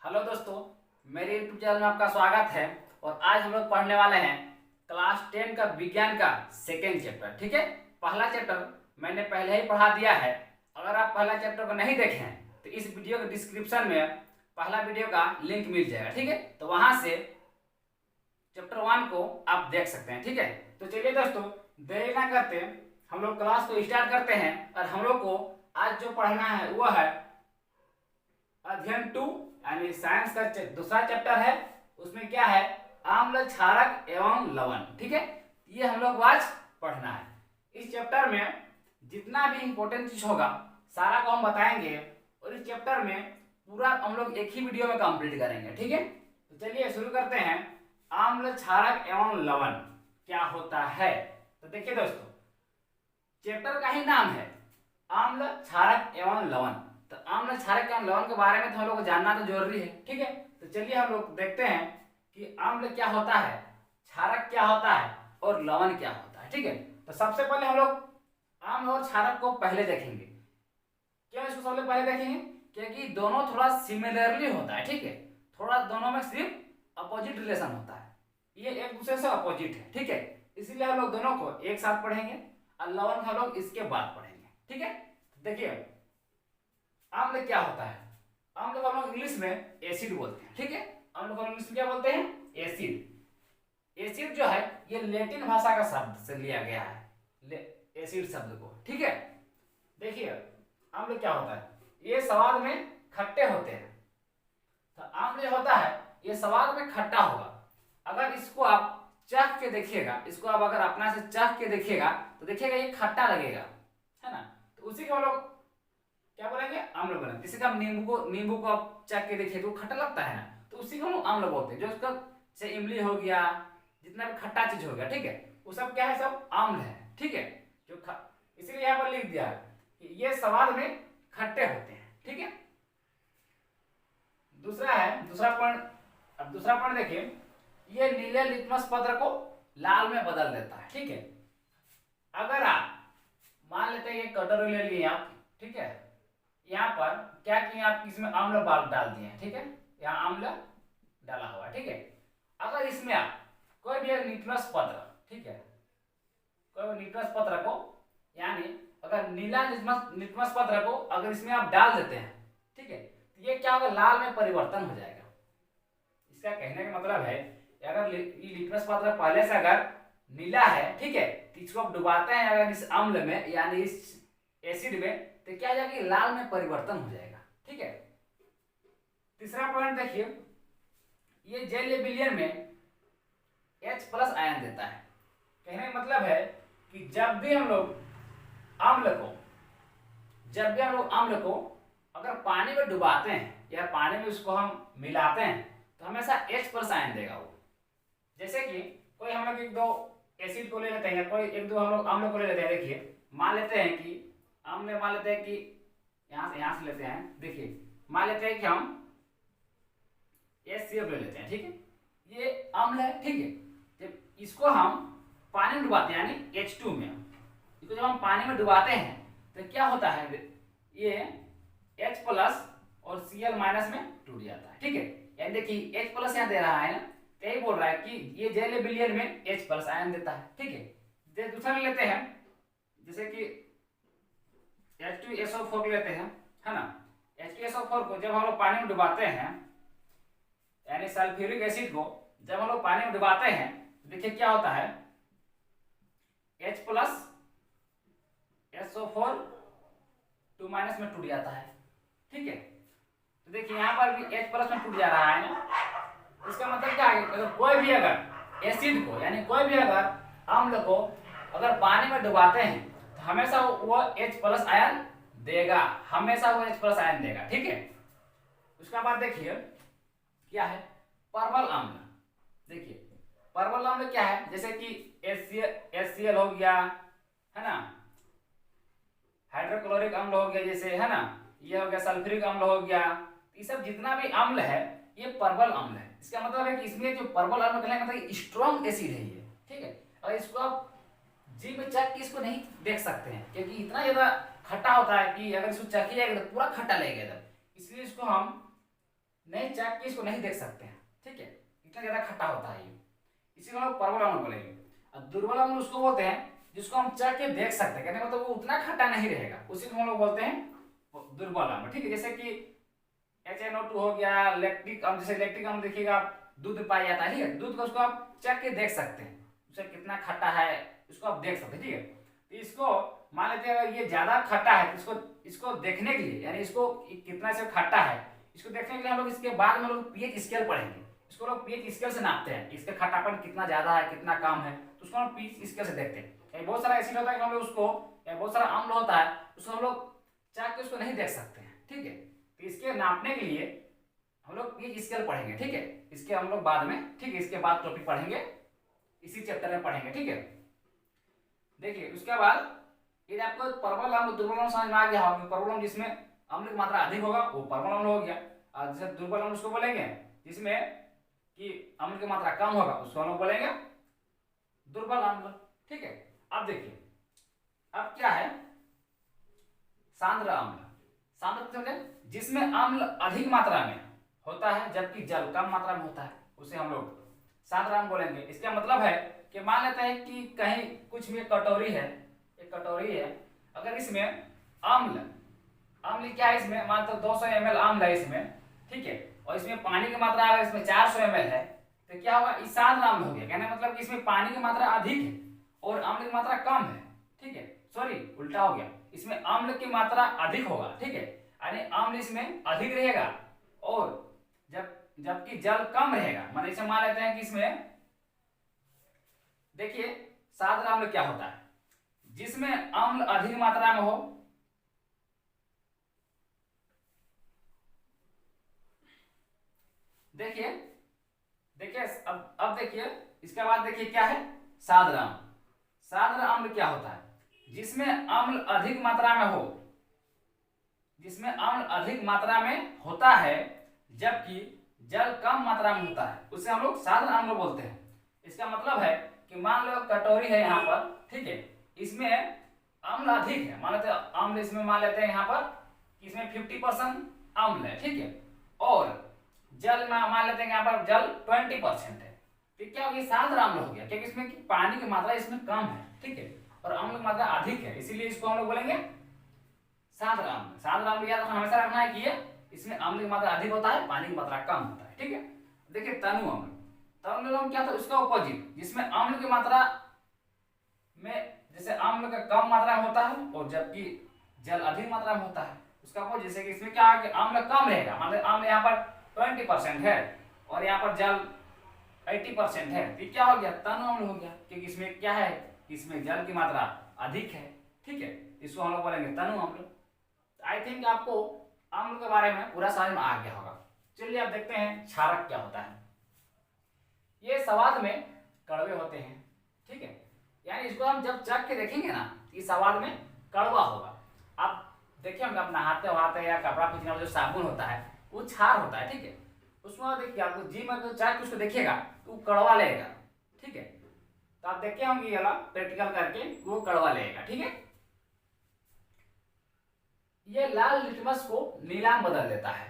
Hello दोस्तों, मेरे YouTube channel में आपका स्वागत है। और आज हम लोग पढ़ने वाले हैं क्लास 10 का विज्ञान का सेकेंड चैप्टर। ठीक है, पहला चैप्टर मैंने पहले ही पढ़ा दिया है। अगर आप पहला चैप्टर को नहीं देखे हैं तो इस वीडियो के डिस्क्रिप्शन में पहला वीडियो का लिंक मिल जाएगा। ठीक है, तो वहां से चैप्टर 1 को आप देख सकते हैं। ठीक है, तो चलिए दोस्तों, देरी ना करते हम लोग क्लास को स्टार्ट करते हैं। और हम लोग को आज जो पढ़ना है वो है अध्ययन 2 यानी साइंस का दूसरा चैप्टर है। उसमें क्या है, आम्ल, क्षारक एवं लवण। ठीक है, ये हम लोग आज पढ़ना है। इस चैप्टर में जितना भी इंपॉर्टेंट चीज होगा सारा को हम बताएंगे। और इस चैप्टर में पूरा हम लोग एक ही वीडियो में कंप्लीट करेंगे। ठीक है, तो चलिए शुरू करते हैं। आम्ल, क्षारक एवं लवण क्या होता है। तो देखिए दोस्तों, चैप्टर का ही नाम है आम्ल, क्षारक एवं लवण। तो आम्ल, क्षारक एवं लवण के बारे में तो हम लोग को जानना तो जरूरी है। ठीक है, तो चलिए हम लोग देखते हैं कि आम्ल क्या होता है, क्षारक क्या होता है और लवण क्या होता है। ठीक है, तो सबसे पहले हम लोग आम्ल और क्षारक को पहले देखेंगे। क्यों इसको सबसे पहले देखेंगे? क्योंकि दोनों थोड़ा सिमिलरली होता है। ठीक है, थोड़ा दोनों में सिर्फ अपोजिट रिलेशन होता है, ये एक दूसरे से अपोजिट है। ठीक है, इसीलिए हम लोग दोनों को एक साथ पढ़ेंगे और लवण हम लोग इसके बाद पढ़ेंगे। ठीक है, देखिए आम्ल क्या होता है। आम्ल को हम लोग इंग्लिश में एसिड बोलते हैं। ठीक है, आम्ल को इंग्लिश में क्या बोलते हैं? एसिड। एसिड जो है ये लैटिन भाषा का शब्द से लिया गया है, एसिड शब्द को। ठीक है, देखिए आम्ल क्या होता है, ये स्वाद में खट्टे होते हैं। तो आम्ल जो होता है ये स्वाद में खट्टा होगा। अगर इसको आप चख के देखिएगा, इसको आप अगर अपना से चख के देखिएगा तो देखिएगा ये खट्टा लगेगा, है ना। तो उसी को हम लोग क्या बोलेंगे? आम्ल बोलेंगे। जैसे कि हम नींबू को आप चख के देखिए तो खट्टा लगता है ना, तो उसी को हम आम्ल बोलते हैं। जो उसका जैसे इमली हो गया, जितना भी खट्टा चीज हो गया, ठीक है, वो सब क्या है? सब आम्ल है। ठीक है, इसीलिए यहाँ पर लिख दिया है कि ये स्वाद में खट्टे होते हैं। ठीक है, दूसरा पॉइंट। अब दूसरा पॉइंट देखिए, ये नीले लिटमस पत्र को लाल में बदल देता है। ठीक है, अगर आप मान लेते हैं ये कटोरी ले लिए आप, ठीक है, यहाँ पर क्या किए आप, इसमें आम्ल डाल दिए। ठीक है, यहाँ आम्ल डाला हुआ है। ठीक है, अगर इसमें आप कोई भी एक लिटमस पत्र, ठीक है, कोई भी लिटमस पत्र को यानी अगर नीला लिटमस पत्र को अगर इसमें आप डाल देते हैं, ठीक है, तो ये क्या होगा? लाल में परिवर्तन हो जाएगा। इसका कहने का मतलब है अगर ये लिटमस पत्र पहले से अगर नीला है, ठीक है, तो इसको आप डुबाते हैं अगर इस अम्ल में यानी इस एसिड में, तो क्या हो जाएगा? लाल में परिवर्तन हो जाएगा। ठीक है, तीसरा पॉइंट देखिए, ये जेल विलयन में H+ आयन देता है। कहने का मतलब है कि जब भी हम लोग अम्ल को अगर पानी में डुबाते हैं या पानी में उसको हम मिलाते हैं तो हमेशा H+ आयन देगा वो। जैसे कि कोई हम लोग एक दो एसिड को ले लेते हैं, कोई एक दो हम लोग अम्ल को ले लेते हैं। देखिए मान लेते हैं कि यहाँ से लेते हैं। देखिए मान लेते हैं कि हम HCl ले लेते हैं। ठीक है, ये अम्ल है। ठीक है, जब इसको हम पानी में डुबाते हैं यानी H2 में, इसको जब हम पानी में डुबाते हैं तो क्या होता है? ये H+ और Cl- में टूट जाता है। ठीक है, यानी देखिए H+ यहाँ दे रहा है ना, यही बोल रहा है कि ये जेल विलयन में H+ आयन देता है। ठीक है, दूसरा लेते हैं, जैसे कि H2SO4 लेते हैं, है ना। H2SO4 को जब हम लोग पानी में डुबाते हैं यानी सल्फ्यूरिक एसिड को जब हम लोग पानी में डुबाते हैं तो देखिए क्या होता है? H+ SO4 2- में टूट जाता है। ठीक है, तो देखिए यहाँ पर भी H+ में टूट जा रहा है ना। इसका मतलब क्या है? अगर कोई भी अगर एसिड को यानी कोई भी अगर अम्ल को अगर पानी में डुबाते हैं तो हमेशा वो H+ आयन देगा, हमेशा वो H+ आयन देगा। ठीक है, उसका बाद देखिए क्या है? परमल अम्ल। देखिए परमल अम्ल क्या है? जैसे कि HCl हो गया, है ना, हाइड्रोक्लोरिक अम्ल हो गया, जैसे, है ना, ये हो गया सल्फ्यूरिक अम्ल हो गया। ये सब जितना भी अम्ल है ये परमल अम्ल है। इसका मतलब है कि इसमें जो परमल अम्ल कहने का मतलब स्ट्रॉन्ग एसिड है ये। ठीक है, और इसको आप जी में चख के इसको नहीं देख सकते हैं क्योंकि इतना ज्यादा खट्टा होता है कि अगर इसको चखिएगा तो पूरा खट्टा लगेगा इधर। इसलिए इसको हम नहीं चाक के इसको नहीं देख सकते हैं, ठीक है, इतना ज्यादा खट्टा होता है ये, इसी को हम लोग प्रबल अम्ल बोलेंगे। और दुर्बल अम्ल उसको बोलते हैं जिसको हम चाक के देख सकते हैं, कहने मतलब वो उतना खट्टा नहीं रहेगा, उसी को हम लोग बोलते हैं दुर्बल अम्ल, ठीक है। जैसे कि HNO2 हो गया, लैक्टिक अम्ल, जैसे लैक्टिक अम्ल देखिएगा आप दूध पाया जाता है, ठीक है, दूध को उसको आप चख के देख सकते हैं, उसे कितना खट्टा है उसको आप देख सकते हैं, ठीक है। तो इसको मान लेते हैं अगर ये ज्यादा खट्टा है तो इसको देखने के लिए, यानी इसको कितना से खट्टा है इसको देखने के लिए हम लोग इसके बाद में लोग पीएच स्केल पढ़ेंगे, इसको लोग पीएच स्केल से नापते हैं, इसका खट्टापन कितना ज्यादा है कितना कम है, तो उसको हम पीएच स्केल से देखते हैं। बहुत सारा एसिड होता है कि हम लोग उसको, बहुत सारा अम्ल होता है उसको हम लोग चाक के उसको नहीं देख सकते हैं, ठीक है। तो इसके नापने के लिए हम लोग पीएच स्केल पढ़ेंगे, ठीक है, इसके हम लोग बाद में, ठीक है, इसके बाद टॉपिक पढ़ेंगे, इसी चैप्टर में पढ़ेंगे, ठीक है। देखिए उसके बाद यदि आपको प्रबल अम्ल दुर्बल अम्ल समझ में आ गया होगा, प्रबल अम्ल जिसमें अम्ल की मात्रा अधिक होगा वो प्रबल अम्ल हो गया, और जैसे दुर्बल अम्ल उसको बोलेंगे जिसमें कि अम्ल की मात्रा कम होगा उसको हम लोग बोलेंगे दुर्बल अम्ल, ठीक है। अब देखिए अब क्या है सांद्र अम्ल, सांद्र समझे जिसमें अम्ल अधिक मात्रा में होता है जबकि जल कम मात्रा में होता है, उसे हम लोग सांद्र अम्ल बोलेंगे। इसका मतलब है कि मान लेते हैं कि कहीं कुछ भी कटोरी है, एक कटोरी है, अगर इसमें अम्ल अम्ल क्या है, इसमें मान लो 200 ml अम्ल है इसमें, ठीक है, और इसमें पानी की मात्रा अगर इसमें 400 ml है तो क्या होगा, इस सांद्र अम्ल हो गया, कहने मतलब कि इसमें पानी की मात्रा अधिक है और अम्ल की मात्रा कम है, ठीक है, सॉरी उल्टा हो गया, इसमें अम्ल की मात्रा अधिक होगा, ठीक है, यानी अम्ल इसमें अधिक रहेगा और जबकि जल कम रहेगा। मान इसे मान लेते हैं कि इसमें देखिए सांद्र अम्ल क्या होता है, जिसमें अम्ल अधिक मात्रा में हो, देखिए देखिए अब देखिए इसके बाद देखिए क्या है सांद्र अम्ल। सांद्र अम्ल क्या होता है, जिसमें अम्ल अधिक मात्रा में हो, जिसमें अम्ल अधिक मात्रा में होता है जबकि जल कम मात्रा में होता है, उसे हम लोग सांद्र अम्ल बोलते हैं। इसका मतलब है कि मान लो कटोरी है यहाँ पर, ठीक है, इसमें अम्ल अधिक है, मान लेते हैं अम्ल इसमें मान लेते हैं यहाँ पर इसमें 50% अम्ल है, ठीक है, और जल में मान लेते हैं यहाँ पर जल 20% है, तो क्या हो गया सांद्र अम्ल हो गया, क्योंकि इसमें पानी की मात्रा इसमें कम है, ठीक है, और अम्ल की मात्रा अधिक है, इसीलिए इसको हम लोग बोलेंगे सांद्र अम्ल। सांद्र अम्ल याद हमेशा रखना है कि ये इसमें अम्ल की मात्रा अधिक होता है, पानी की मात्रा कम होता है, ठीक है। देखिए तनु अम्ल, तनु अम्ल क्या था, उसका ऑपोजिट, जिसमें अम्ल की मात्रा में जैसे अम्ल का कम मात्रा में होता है और जबकि जल अधिक मात्रा में होता है, उसका ऑपोजिट, जैसे कि इसमें क्या है कि अम्ल कम रहेगा, मतलब अम्ल यहाँ पर 20% है और यहाँ पर जल 80% है, तो क्या हो गया तनु अम्ल हो गया, क्योंकि इसमें क्या है, इसमें जल की मात्रा अधिक है, ठीक है, इसको हम लोग बोलेंगे तनु अम्ल। आई थिंक आपको अम्ल के बारे में पूरा समझ में आ गया होगा। चलिए अब देखते हैं क्षारक क्या होता है। ये स्वाद में कड़वे होते हैं, ठीक है, यानी इसको हम जब चख के देखेंगे ना ये स्वाद में कड़वा होगा। आप देखिए हम जब नहाते वहाते या कपड़ा पीछने वाला जो साबुन होता है वो क्षार होता है, ठीक है, उसमें देखिए आपको जी में तो चख के उसको देखिएगा तो वो कड़वा लगेगा, ठीक है, तो आप देखिए हम ये वाला प्रैक्टिकल करके वो कड़वा लगेगा, ठीक है। ये लाल लिटमस को नीला में बदल देता है,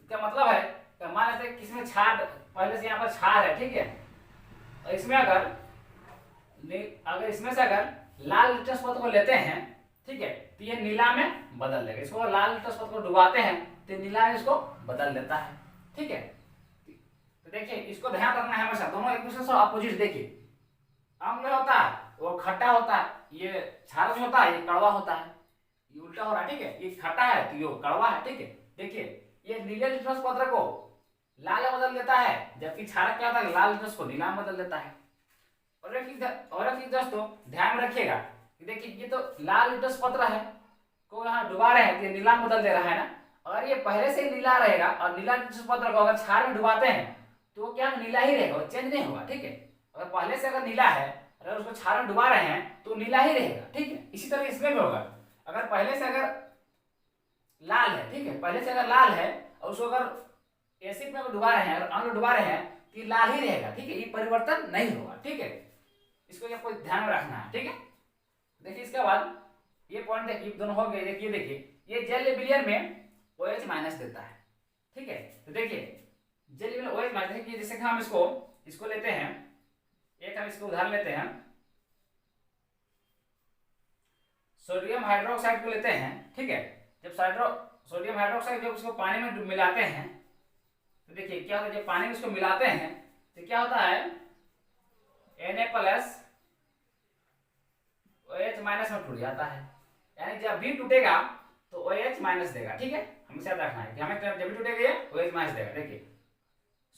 इसका मतलब है कि मान लेते हैं किसमें क्षार पहले से यहाँ पर क्षार है, ठीक है, और इसमें अगर इसमें से अगर लाल लिटमस पत्र को लेते हैं, ठीक है, तो ये नीला में बदल देगा, इसको लाल लिटमस पत्र को डुबाते हैं तो नीला में इसको बदल देता है, ठीक है। तो देखिए इसको ध्यान रखना है हमेशा, दोनों एक दूसरे से अपोजिट, देखिए अम्ल होता है वो खट्टा होता है, ये क्षार होता है ये कड़वा होता है, ये उल्टा हो रहा है, ठीक है, ये खट्टा है तो ये कड़वा है, ठीक है। देखिए ये नीले लिटमस पत्र को लाल में बदल देता है जबकि क्षारक क्या होता है लाल लिटमस को नीला में बदल देता है। और एक चीज दोस्तों ध्यान में रखिएगा, देखिए ये तो लाल लिटमस पत्र है को यहाँ डुबा रहे हैं तो ये नीला में बदल दे रहा है ना, अगर ये पहले से ही नीला रहेगा और नीला लिटमस पत्र को अगर क्षार में डुबाते हैं तो वो क्या नीला ही रहेगा, वो चेंज नहीं होगा, ठीक है। अगर पहले से अगर नीला है अगर उसको क्षार में डुबा रहे हैं तो नीला ही रहेगा, ठीक है। इसी तरह इसमें भी होगा, अगर पहले से अगर लाल है, ठीक है, पहले से अगर लाल है और उसको अगर एसिड में डुबा रहे हैं अगर अम्ल डुबा रहे हैं तो ये लाल ही रहेगा, ठीक है, ये परिवर्तन नहीं होगा, ठीक है, इसको आपको ध्यान में रखना है, ठीक है। देखिए इसके बाद ये पॉइंट देखिए दोनों हो गए, देखिए ये जेल विलियर में OH माइनस देता है, ठीक है, तो देखिए जल में OH माइनस, जैसे कि हम इसको लेते हैं, एक हम इसको उदाहरण लेते हैं, सोडियम हाइड्रोक्साइड को लेते हैं, ठीक है। जब सोडियम हाइड्रोक्साइड जब उसको पानी में मिलाते हैं तो देखिए क्या होता है, जब पानी में उसको मिलाते हैं तो क्या होता है, Na प्लस OH माइनस में टूट जाता है, यानी जब भी टूटेगा तो OH माइनस देगा, ठीक है। हमेशा याद रखना है कि हमें जब भी टूटेगा ये OH माइनस देगा। देखिए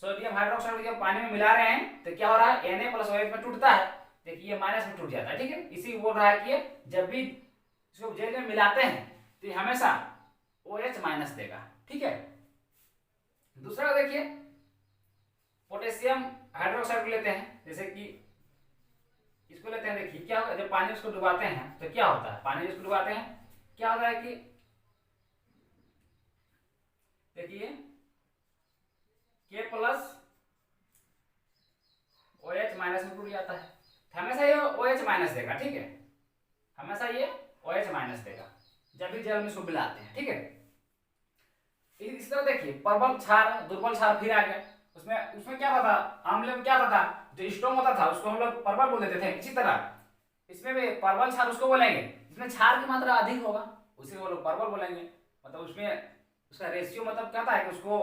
सोडियम हाइड्रोक्साइड को जब पानी में मिला रहे हैं तो क्या हो रहा है, Na प्लस OH में टूटता है, देखिए ये माइनस में टूट जाता है, ठीक है। इसी बोल रहा है कि जब भी इसको जेल में मिलाते हैं तो ये हमेशा OH माइनस देगा, ठीक है। दूसरा देखिए पोटेशियम हाइड्रोक्साइड को लेते हैं, जैसे कि इसको लेते हैं, देखिए क्या होगा, जब पानी उसको डुबाते हैं तो क्या होता है, पानी उसको डुबाते हैं क्या होता है कि देखिए K प्लस OH माइनस में टूट जाता है, हमेशा ये OH माइनस देगा, ठीक है। हमेशा ये OH माइनस देगा जब भी जल में इसको मिलाते हैं, ठीक है। इस तरह देखिए प्रबल क्षार दुर्बल क्षार फिर आ गया, उसमें क्या था, आम्ल में क्या था, जो स्ट्रॉन्ग होता था उसको हम लोग प्रबल बोल देते थे। इसी तरह इसमें भी प्रबल क्षार उसको बोलेंगे जिसमें क्षार की मात्रा अधिक होगा, उसी को लोग प्रबल बोलेंगे। मतलब उसमें उसका रेशियो मतलब क्या था कि उसको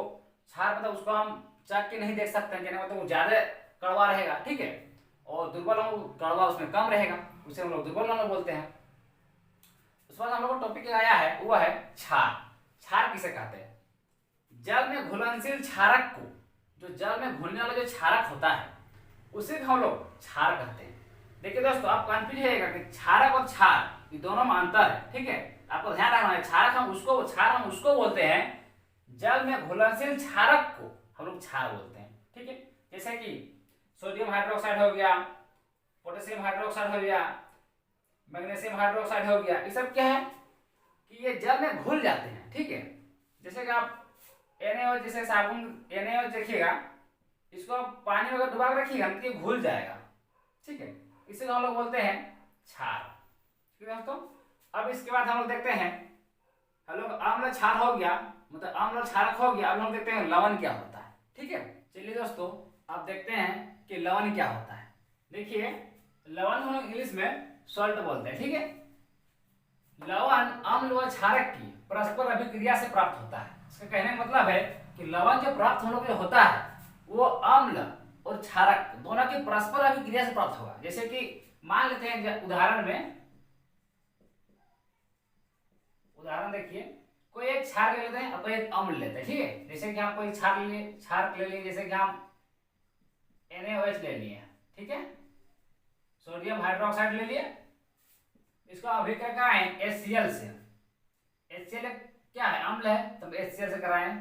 क्षार मतलब उसको हम चख के नहीं देख सकते हैं, मतलब वो ज्यादा कड़वा रहेगा, ठीक है। और दुर्बल कड़वा उसमें कम रहेगा, उसे हम लोग दुर्बल अम्ल बोलते हैं। उसके बाद हम लोग को टॉपिक आया है वो है क्षार। क्षार किसे कहते हैं, जल में घुलनशील क्षारक को, जो जल में घुलने वाला जो क्षारक होता है उसे हम लोग क्षार कहते हैं। देखिए दोस्तों आप कंफ्यूज रहेगा कि क्षारक और क्षार ये दोनों में अंतर है, ठीक है। आपको ध्यान रखना है, क्षार हम उसको बोलते हैं, जल में घुलनशील क्षारक को हम लोग क्षार बोलते हैं, ठीक है। जैसे कि सोडियम हाइड्रोक्साइड हो गया, पोटेशियम हाइड्रोक्साइड हो गया, मैग्नीशियम हाइड्रोक्साइड हो गया, ये सब क्या है कि ये जल में घुल जाते हैं, ठीक है। जैसे कि आप NaOH जैसे साबुन NaOH देखिएगा, इसको आप पानी में अगर डुबा के रखिएगा तो ये घुल जाएगा, ठीक है। इसे हम लोग बोलते हैं क्षार, ठीक है दोस्तों। अब इसके बाद हम लोग देखते हैं, हम लोग अम्ल क्षार हो गया, मतलब अम्ल क्षारक हो गया। अब हम देखते हैं लवण क्या होता है, ठीक है। चलिए दोस्तों आप देखते हैं कि लवण क्या होता है। देखिए लवण हम लोग इंग्लिश में सॉल्ट बोलते हैं, ठीक है। लवण अम्ल व क्षारक की परस्पर अभिक्रिया से प्राप्त होता है। इसका कहने का मतलब है कि लवण जो प्राप्त हम लोग जो होता है वो अम्ल और क्षारक दोनों की परस्पर अभिक्रिया से प्राप्त होगा। जैसे कि मान लेते हैं उदाहरण देखिए कोई एक क्षार ले लेते हैं और कोई एक अम्ल लेते हैं, ठीक है। जैसे कि हम कोई क्षार ले लिए, जैसे कि हम NaOH ले लिए, ठीक है, सोडियम हाइड्रोक्साइड ले लिए, इसको अभिक्रिया कराएं HCl से। HCl क्या है, अम्ल है, तो HCl से कराएं,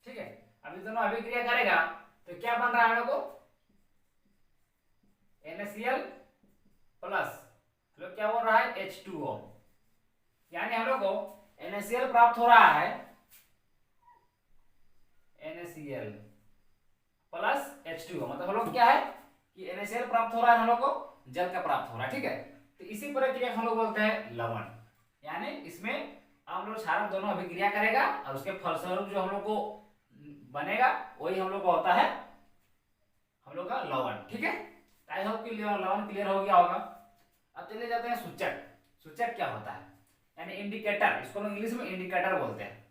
ठीक है। अभी दोनों अभिक्रिया करेगा तो क्या बन रहा है हम लोग को, NaCl प्लस हम लोग क्या बोल रहा है H2O, यानी हम लोग को NaCl प्राप्त हो रहा है, NaCl प्लस H2O, मतलब हम लोग क्या है कि NaCl प्राप्त हो रहा है, हम लोग को जल का प्राप्त हो रहा है, ठीक है। तो इसी प्रक्रिया हम लोग बोलते हैं लवण, यानी इसमें अम्ल और क्षारक दोनों अभिक्रिया करेगा और उसके फलस्वरूप जो हम लोग को बनेगा वही हम लोग का होता है हम लोग का लवण, ठीक है। आई होप कि लवण क्लियर हो गया होगा। अब चले जाते हैं सूचक। सूचक क्या होता है, यानी इंडिकेटर, इसको लोग इंग्लिश में इंडिकेटर बोलते हैं।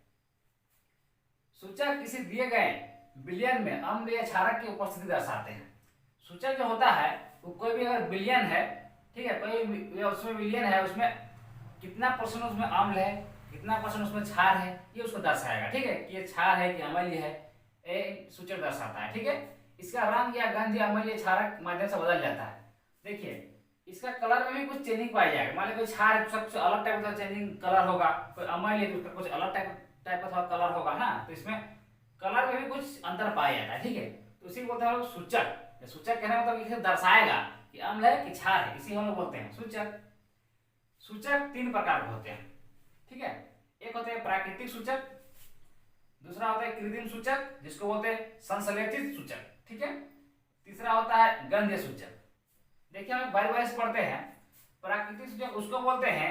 सूचक किसी दिए गए विलयन में अम्ल या क्षारक की उपस्थिति दर्शाते हैं। सूचक जो होता है वो कोई भी अगर विलयन है, ठीक है, कोई उसमें विलयन है, उसमें कितना परसेंट उसमें अम्ल है, कितना परसेंट उसमें क्षार है, ये उसको दर्शाएगा, ठीक है, कि ये क्षार है कि अम्लीय है, ये सूचक दर्शाता है, ठीक है। इसका रंग या गंध या अम्लीय क्षारक माध्यम से बदल जाता है। देखिए इसका कलर में भी कुछ चेंजिंग पाई जाएगा, मान लीजिए कोई क्षार कुछ अलग टाइप का चेंजिंग कलर होगा, कोई अम्लीय तो उसका कुछ अलग टाइप का थोड़ा कलर होगा ना, तो इसमें कलर में भी कुछ अंतर पाया जाता है, ठीक है। तो इसी को बोलते हैं सूचक। सूचक कहने मतलब इसे दर्शाएगा कि अम्ल है कि क्षार है, इसी हम लोग बोलते हैं सूचक। सूचक तीन प्रकार के होते हैं, ठीक है। एक होते हैं प्राकृतिक सूचक, दूसरा होता है कृत्रिम सूचक जिसको बोलते हैं संश्लेषित सूचक, ठीक है। तीसरा होता है गंध्य सूचक। देखिए हम बारी बारी से पढ़ते हैं। प्राकृतिक सूचक उसको बोलते हैं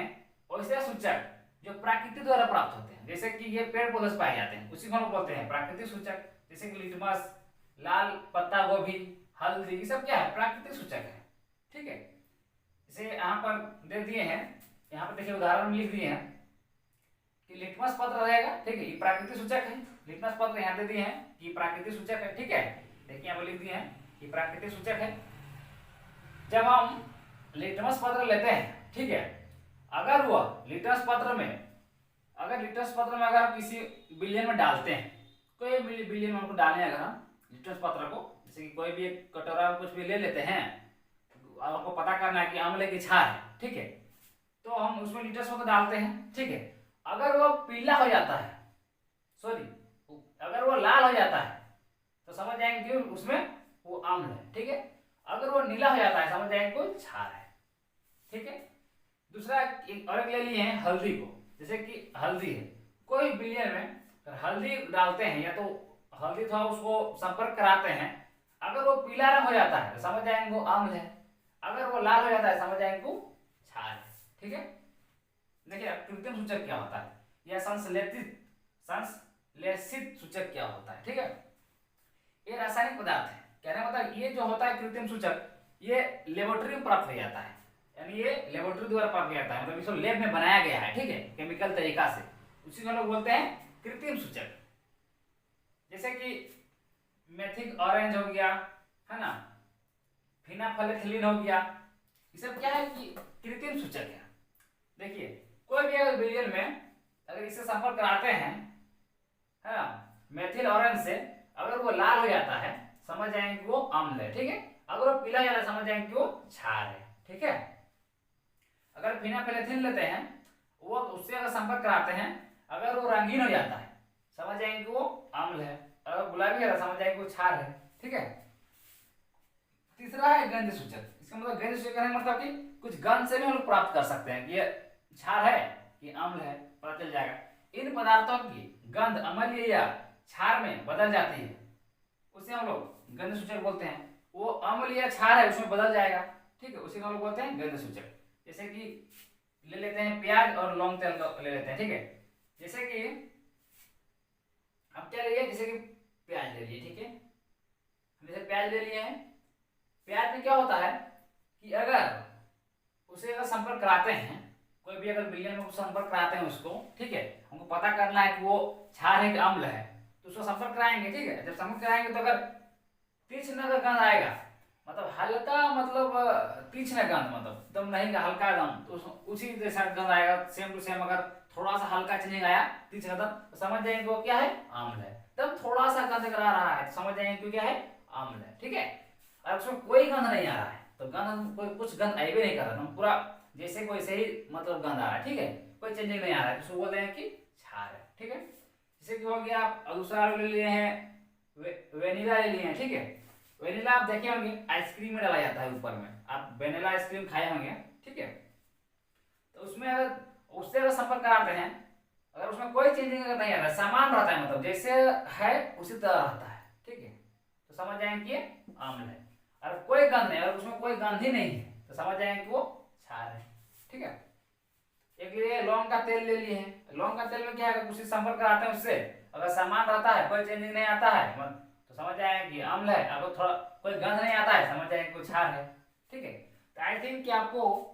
ऐसे सूचक जो प्राकृतिक द्वारा प्राप्त होते हैं, जैसे कि ये पेड़ पौधे से पाए जाते हैं, उसी को हम लोग बोलते हैं प्राकृतिक सूचक। जैसे कि लिटमस, लाल पत्ता गोभी, हल्दी, ये सब क्या है, प्राकृतिक सूचक है। ठीक है, इसे यहाँ पर दे दिए हैं, यहाँ पर देखिए उदाहरण में लिख दिए हैं कि लिटमस पत्र रहेगा। ठीक है, ये प्राकृतिक सूचक है। लिटमस पत्र यहाँ दे दिए हैं कि प्राकृतिक सूचक है। ठीक है, देखिए यहाँ पर लिख दिए हैं कि प्राकृतिक सूचक है। जब हम लिटमस पत्र लेते हैं, ठीक है, अगर वह लिटमस पत्र में अगर हम किसी विलयन में डालते हैं, कोई भी विलयन में हमको डालने अगर हम लिटमस पत्र को, जैसे कि कोई भी एक कटोरा में कुछ भी ले लेते हैं, आपको पता करना है कि आंवले की छाल है। ठीक है, तो हम उसमें लिटमस पत्र डालते हैं। ठीक है, अगर वो पीला हो जाता है, सॉरी, अगर वो लाल हो जाता है तो समझ जाएंगे कि उसमें वो आम्ल है। ठीक है, अगर वो नीला हो जाता है समझ जाएंगे कोई क्षार है। ठीक है, दूसरा और एक ले लिए हैं हल्दी को। जैसे कि हल्दी है, कोई विलयन में हल्दी डालते हैं या तो हल्दी थोड़ा उसको संपर्क कराते हैं, अगर वो पीला रंग हो जाता है तो समझ जाएंगे वो आम्ल है, अगर वो लाल हो जाता है समझ जाएंगे वो क्षार है। ठीक है, देखिए कृत्रिम सूचक क्या होता है या संश्लेषित सूचक क्या होता है। ठीक है, ये रासायनिक पदार्थ है, कहने मतलब ये जो होता है कृत्रिम सूचक, ये लेबोरेटरी में प्राप्त हो जाता है, यानी ये लेबोरेटरी द्वारा प्राप्त किया जाता है, मतलब इसको लैब में बनाया गया है। ठीक है, केमिकल तरीका से, उसी को लोग बोलते हैं कृत्रिम सूचक। जैसे कि मेथिक ऑरेंज हो गया, है ना, फिनाफलेथिलीन हो गया, ये सब क्या है कि कृत्रिम सूचक है। देखिए कोई भी अगर विलयन में अगर इससे संपर्क कराते हैं, है ना, मेथिल ऑरेंज से, अगर वो लाल हो जाता है समझ जाएंगे कि वो अम्ल है। ठीक है, अगर वो पीला हो जाता है समझ जाएंगे कि वो क्षार है। ठीक है, अगर फिनाफलेथिलीन लेते हैं, वो उससे अगर संपर्क कराते हैं, अगर वो रंगीन हो जाता है समझ जाएंगे कि वो अम्ल है, अगर गुलाबी है समझ जाएंगे वो क्षार है। ठीक है, तीसरा है गंध सूचक। इसका मतलब गंध सूचक है मतलब कि कुछ गंध से भी हम लोग प्राप्त कर सकते हैं कि ये क्षार है कि अम्ल है, पता चल जाएगा। इन पदार्थों की गंध अम्लीय या क्षार में बदल जाती है, उसे हम लोग गंध सूचक बोलते हैं। वो अम्ल या क्षार है उसमें बदल जाएगा। ठीक है, उसी को हम लोग बोलते हैं गंध सूचक। जैसे कि ले लेते हैं प्याज और लौंग तेल का ले लेते हैं। ठीक है, जैसे कि अब क्या ले लिया, जैसे कि प्याज ले लिए। ठीक है, जैसे प्याज ले लिए हैं, प्याज में क्या होता है कि अगर उसे अगर संपर्क कराते हैं, कोई भी अगर विलयन में संपर्क कराते हैं उसको, ठीक है, हमको पता करना है कि वो क्षार है कि अम्ल है, तो उसको संपर्क कराएंगे। ठीक है, जब संपर्क कराएंगे तो अगर तीक्ष्ण अगर गंध आएगा, मतलब हल्का, मतलब तीक्ष्ण गंध, मतलब एकदम नहीं का हल्का गंध, तो उसी जैसा गंध आएगा, सेम टू सेम। अगर थोड़ा सा हल्का चेंजिंग आया तीक्ष्ण गंध, तो समझ जाएंगे वो क्या है, आम्ल है। तब थोड़ा सा गंध करा रहा है तो समझ जाएंगे कि क्या है, आम्ल है। ठीक है, और उसमें कोई गंध नहीं आ रहा है तो गंध कोई कुछ गंध आई भी नहीं कर रहा, हम पूरा जैसे कोई से ही मतलब गंध आ रहा है। ठीक है, कोई चेंजिंग नहीं आ रहा है, तो बोलते हैं कि क्षार है। ठीक है, जैसे कि हो गया, आप दूसरा ले लिए हैं वेनिला ले लिए हैं। ठीक है, वेनिला आप देखे होंगे आइसक्रीम में डाला जाता है ऊपर में, आप वेनिला आइसक्रीम खाए होंगे। ठीक है, तो उसमें अगर उससे अगर संपर्क कराते हैं, अगर उसमें कोई चेंजिंग अगर नहीं आ रहा है, समान रहता है, मतलब जैसे है उसी तरह रहता है। ठीक है, तो समझ जाएंगे कि ये आम्ल है। और कोई गंध नहीं, अगर उसमें कोई गंध ही नहीं है तो समझ जाएंगे कि वो क्षार है। ठीक है, एक लिए लौंग का तेल ले लिए हैं। लौंग का तेल में क्या है, उसी संपर्क कराते हैं उससे, अगर समान रहता है, कोई चेंजिंग नहीं आता है, तो समझ जाएंगे कि अम्ल है। अगर थोड़ा कोई गंध नहीं आता है समझ जाएंगे कि क्षार है। ठीक है, तो आई थिंक कि आपको